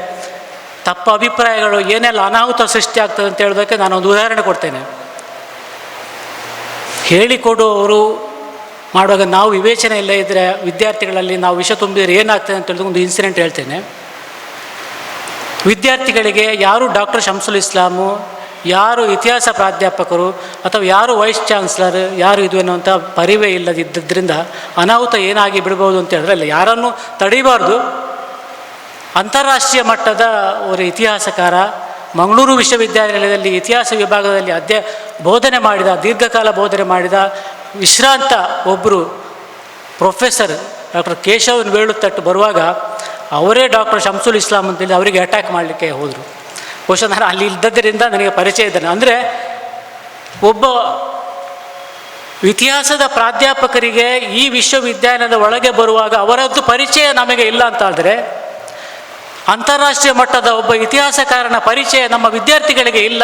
ತಪ್ಪ ಅಭಿಪ್ರಾಯಗಳು ಏನೆಲ್ಲ ಅನಾಹುತ ಸೃಷ್ಟಿ ಆಗ್ತದೆ ಅಂತ ಹೇಳೋದಕ್ಕೆ ನಾನೊಂದು ಉದಾಹರಣೆ ಕೊಡ್ತೇನೆ. ಹೇಳಿಕೊಡುವವರು ಮಾಡುವಾಗ ನಾವು ವಿವೇಚನೆ ಇಲ್ಲ ಇದ್ದರೆ ವಿದ್ಯಾರ್ಥಿಗಳಲ್ಲಿ ನಾವು ವಿಷ ತುಂಬಿದರೆ ಏನಾಗ್ತದೆ ಅಂತ ಹೇಳಿದ ಒಂದು ಇನ್ಸಿಡೆಂಟ್ ಹೇಳ್ತೇನೆ. ವಿದ್ಯಾರ್ಥಿಗಳಿಗೆ ಯಾರು ಡಾಕ್ಟರ್ ಶಂಸುಲ್ ಇಸ್ಲಾಮು, ಯಾರು ಇತಿಹಾಸ ಪ್ರಾಧ್ಯಾಪಕರು ಅಥವಾ ಯಾರು ವೈಸ್ ಚಾನ್ಸಲರ್ ಯಾರು ಇದು ಅನ್ನುವಂಥ ಪರಿವೇ ಇಲ್ಲದಿದ್ದರಿಂದ ಅನಾಹುತ ಏನಾಗಿ ಬಿಡ್ಬೋದು ಅಂತ ಹೇಳಿದ್ರೆ ಇಲ್ಲ, ಯಾರನ್ನು ತಡೀಬಾರ್ದು. ಅಂತಾರಾಷ್ಟ್ರೀಯ ಮಟ್ಟದ ಒಂದು ಇತಿಹಾಸಕಾರ, ಮಂಗಳೂರು ವಿಶ್ವವಿದ್ಯಾನಿಲಯದಲ್ಲಿ ಇತಿಹಾಸ ವಿಭಾಗದಲ್ಲಿ ಬೋಧನೆ ಮಾಡಿದ, ದೀರ್ಘಕಾಲ ಬೋಧನೆ ಮಾಡಿದ ವಿಶ್ರಾಂತ ಒಬ್ಬರು ಪ್ರೊಫೆಸರ್ ಡಾಕ್ಟರ್ ಕೇಶವನ್ ವೇಳುತ್ತಟ್ಟು ಬರುವಾಗ ಅವರೇ ಡಾಕ್ಟರ್ ಶಂಸುಲ್ ಇಸ್ಲಾಂ ಅಂತೇಳಿ ಅವರಿಗೆ ಅಟ್ಯಾಕ್ ಮಾಡಲಿಕ್ಕೆ ಹೋದರು. ಬಹುಶಃ ನಾನು ಅಲ್ಲಿ ಇದ್ದದ್ದರಿಂದ ನನಗೆ ಪರಿಚಯ ಇದ್ದಾನೆ. ಅಂದರೆ ಒಬ್ಬ ಇತಿಹಾಸದ ಪ್ರಾಧ್ಯಾಪಕರಿಗೆ ಈ ವಿಶ್ವವಿದ್ಯಾಲಯದ ಒಳಗೆ ಬರುವಾಗ ಅವರದ್ದು ಪರಿಚಯ ನಮಗೆ ಇಲ್ಲ ಅಂತಾದರೆ, ಅಂತಾರಾಷ್ಟ್ರೀಯ ಮಟ್ಟದ ಒಬ್ಬ ಇತಿಹಾಸಕಾರನ ಪರಿಚಯ ನಮ್ಮ ವಿದ್ಯಾರ್ಥಿಗಳಿಗೆ ಇಲ್ಲ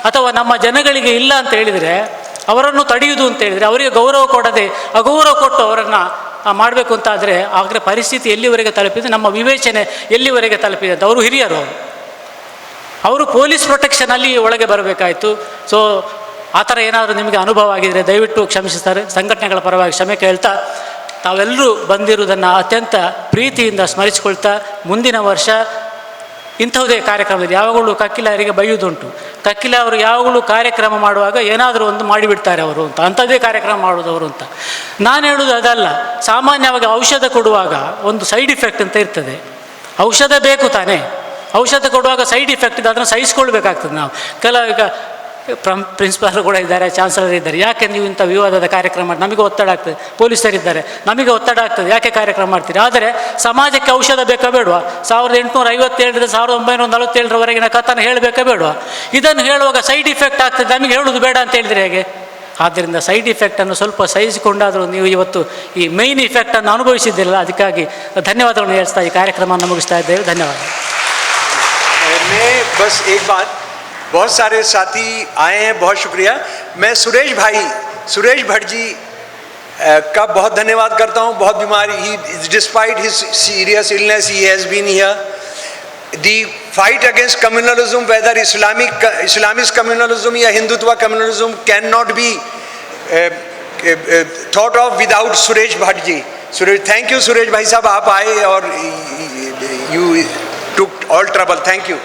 ಅಥವಾ ನಮ್ಮ ಜನಗಳಿಗೆ ಇಲ್ಲ ಅಂತ ಹೇಳಿದರೆ, ಅವರನ್ನು ತಡೆಯುವುದು ಅಂತ ಹೇಳಿದರೆ, ಅವರಿಗೆ ಗೌರವ ಕೊಡದೆ ಅಗೌರವ ಕೊಟ್ಟು ಅವರನ್ನು ಮಾಡಬೇಕು ಅಂತಾದರೆ ಆಗರ ಪರಿಸ್ಥಿತಿ ಎಲ್ಲಿವರೆಗೆ ತಲುಪಿದೆ, ನಮ್ಮ ವಿವೇಚನೆ ಎಲ್ಲಿವರೆಗೆ ತಲುಪಿದೆ ಅಂತ. ಅವರು ಹಿರಿಯರು, ಅವರು ಪೊಲೀಸ್ ಪ್ರೊಟೆಕ್ಷನಲ್ಲಿ ಒಳಗೆ ಬರಬೇಕಾಯಿತು. ಸೊ ಆ ಥರ ಏನಾದರೂ ನಿಮಗೆ ಅನುಭವ ಆಗಿದರೆ ದಯವಿಟ್ಟು ಕ್ಷಮಿಸ್ತಾರೆ. ಸಂಘಟನೆಗಳ ಪರವಾಗಿ ಕ್ಷಮೆ ಕೇಳ್ತಾ ತಾವೆಲ್ಲರೂ ಬಂದಿರುವುದನ್ನು ಅತ್ಯಂತ ಪ್ರೀತಿಯಿಂದ ಸ್ಮರಿಸಿಕೊಳ್ತಾ, ಮುಂದಿನ ವರ್ಷ ಇಂಥವುದೇ ಕಾರ್ಯಕ್ರಮದಲ್ಲಿ ಯಾವಾಗಲೂ ಕಕ್ಕಿಲಾರಿಗೆ ಬೈಯುವುದುಂಟು. ಕಕ್ಕಿಲ ಅವರು ಯಾವಾಗಲೂ ಕಾರ್ಯಕ್ರಮ ಮಾಡುವಾಗ ಏನಾದರೂ ಒಂದು ಮಾಡಿಬಿಡ್ತಾರೆ ಅವರು ಅಂತ, ಅಂಥದ್ದೇ ಕಾರ್ಯಕ್ರಮ ಮಾಡೋದವರು ಅಂತ. ನಾನು ಹೇಳೋದು ಅದಲ್ಲ. ಸಾಮಾನ್ಯವಾಗಿ ಔಷಧ ಕೊಡುವಾಗ ಒಂದು ಸೈಡ್ ಇಫೆಕ್ಟ್ ಅಂತ ಇರ್ತದೆ. ಔಷಧ ಬೇಕು ತಾನೇ, ಔಷಧ ಕೊಡುವಾಗ ಸೈಡ್ ಇಫೆಕ್ಟ್ ಇದೆ, ಅದನ್ನು ಸಹಿಸ್ಕೊಳ್ಬೇಕಾಗ್ತದೆ ನಾವು. ಈಗ ಪ್ರಿನ್ಸಿಪಾಲ್ ಕೂಡ ಇದ್ದಾರೆ, ಚಾನ್ಸಲರ್ ಇದ್ದಾರೆ. ಯಾಕೆ ನೀವು ಇಂಥ ವಿವಾದದ ಕಾರ್ಯಕ್ರಮ ಮಾಡಿ, ನಮಗೆ ಒತ್ತಡ ಆಗ್ತದೆ. ಪೊಲೀಸರಿದ್ದಾರೆ, ನಮಗೆ ಒತ್ತಡ ಆಗ್ತದೆ, ಯಾಕೆ ಕಾರ್ಯಕ್ರಮ ಮಾಡ್ತೀರಿ? ಆದರೆ ಸಮಾಜಕ್ಕೆ ಔಷಧ ಬೇಕಾ ಬೇಡವಾ? 1857ರಿಂದ 1947ರವರೆಗಿನ ಕಥನ ಹೇಳಬೇಕಾ ಬೇಡವಾ? ಇದನ್ನು ಹೇಳುವಾಗ ಸೈಡ್ ಇಫೆಕ್ಟ್ ಆಗ್ತದೆ, ನಮಗೆ ಹೇಳೋದು ಬೇಡ ಅಂತ ಹೇಳಿದರೆ ಹೇಗೆ? ಆದ್ದರಿಂದ ಸೈಡ್ ಇಫೆಕ್ಟನ್ನು ಸ್ವಲ್ಪ ಸಹಿಸಿಕೊಂಡಾದರೂ ನೀವು ಇವತ್ತು ಈ ಮೈನ್ ಇಫೆಕ್ಟನ್ನು ಅನುಭವಿಸಿದ್ದಿಲ್ಲ. ಅದಕ್ಕಾಗಿ ಧನ್ಯವಾದಗಳನ್ನು ಹೇಳ್ತಾ ಈ ಕಾರ್ಯಕ್ರಮವನ್ನು ಮುಗಿಸ್ತಾ ಇದ್ದೇವೆ. ಧನ್ಯವಾದ. मैं बस एक बात, बहुत सारे साथी आए हैं, बहुत शुक्रिया. मैं सुरेश भट्ट जी का बहुत धन्यवाद करता हूँ. बहुत बीमारी, he despite his serious illness he has been here. The fight against communalism, whether Islamist communalism या Hindutva communalism, cannot be thought of without Suresh Bhatt ji. Thank you Suresh Bhai Sahab, आप आए और you took all trouble. Thank you.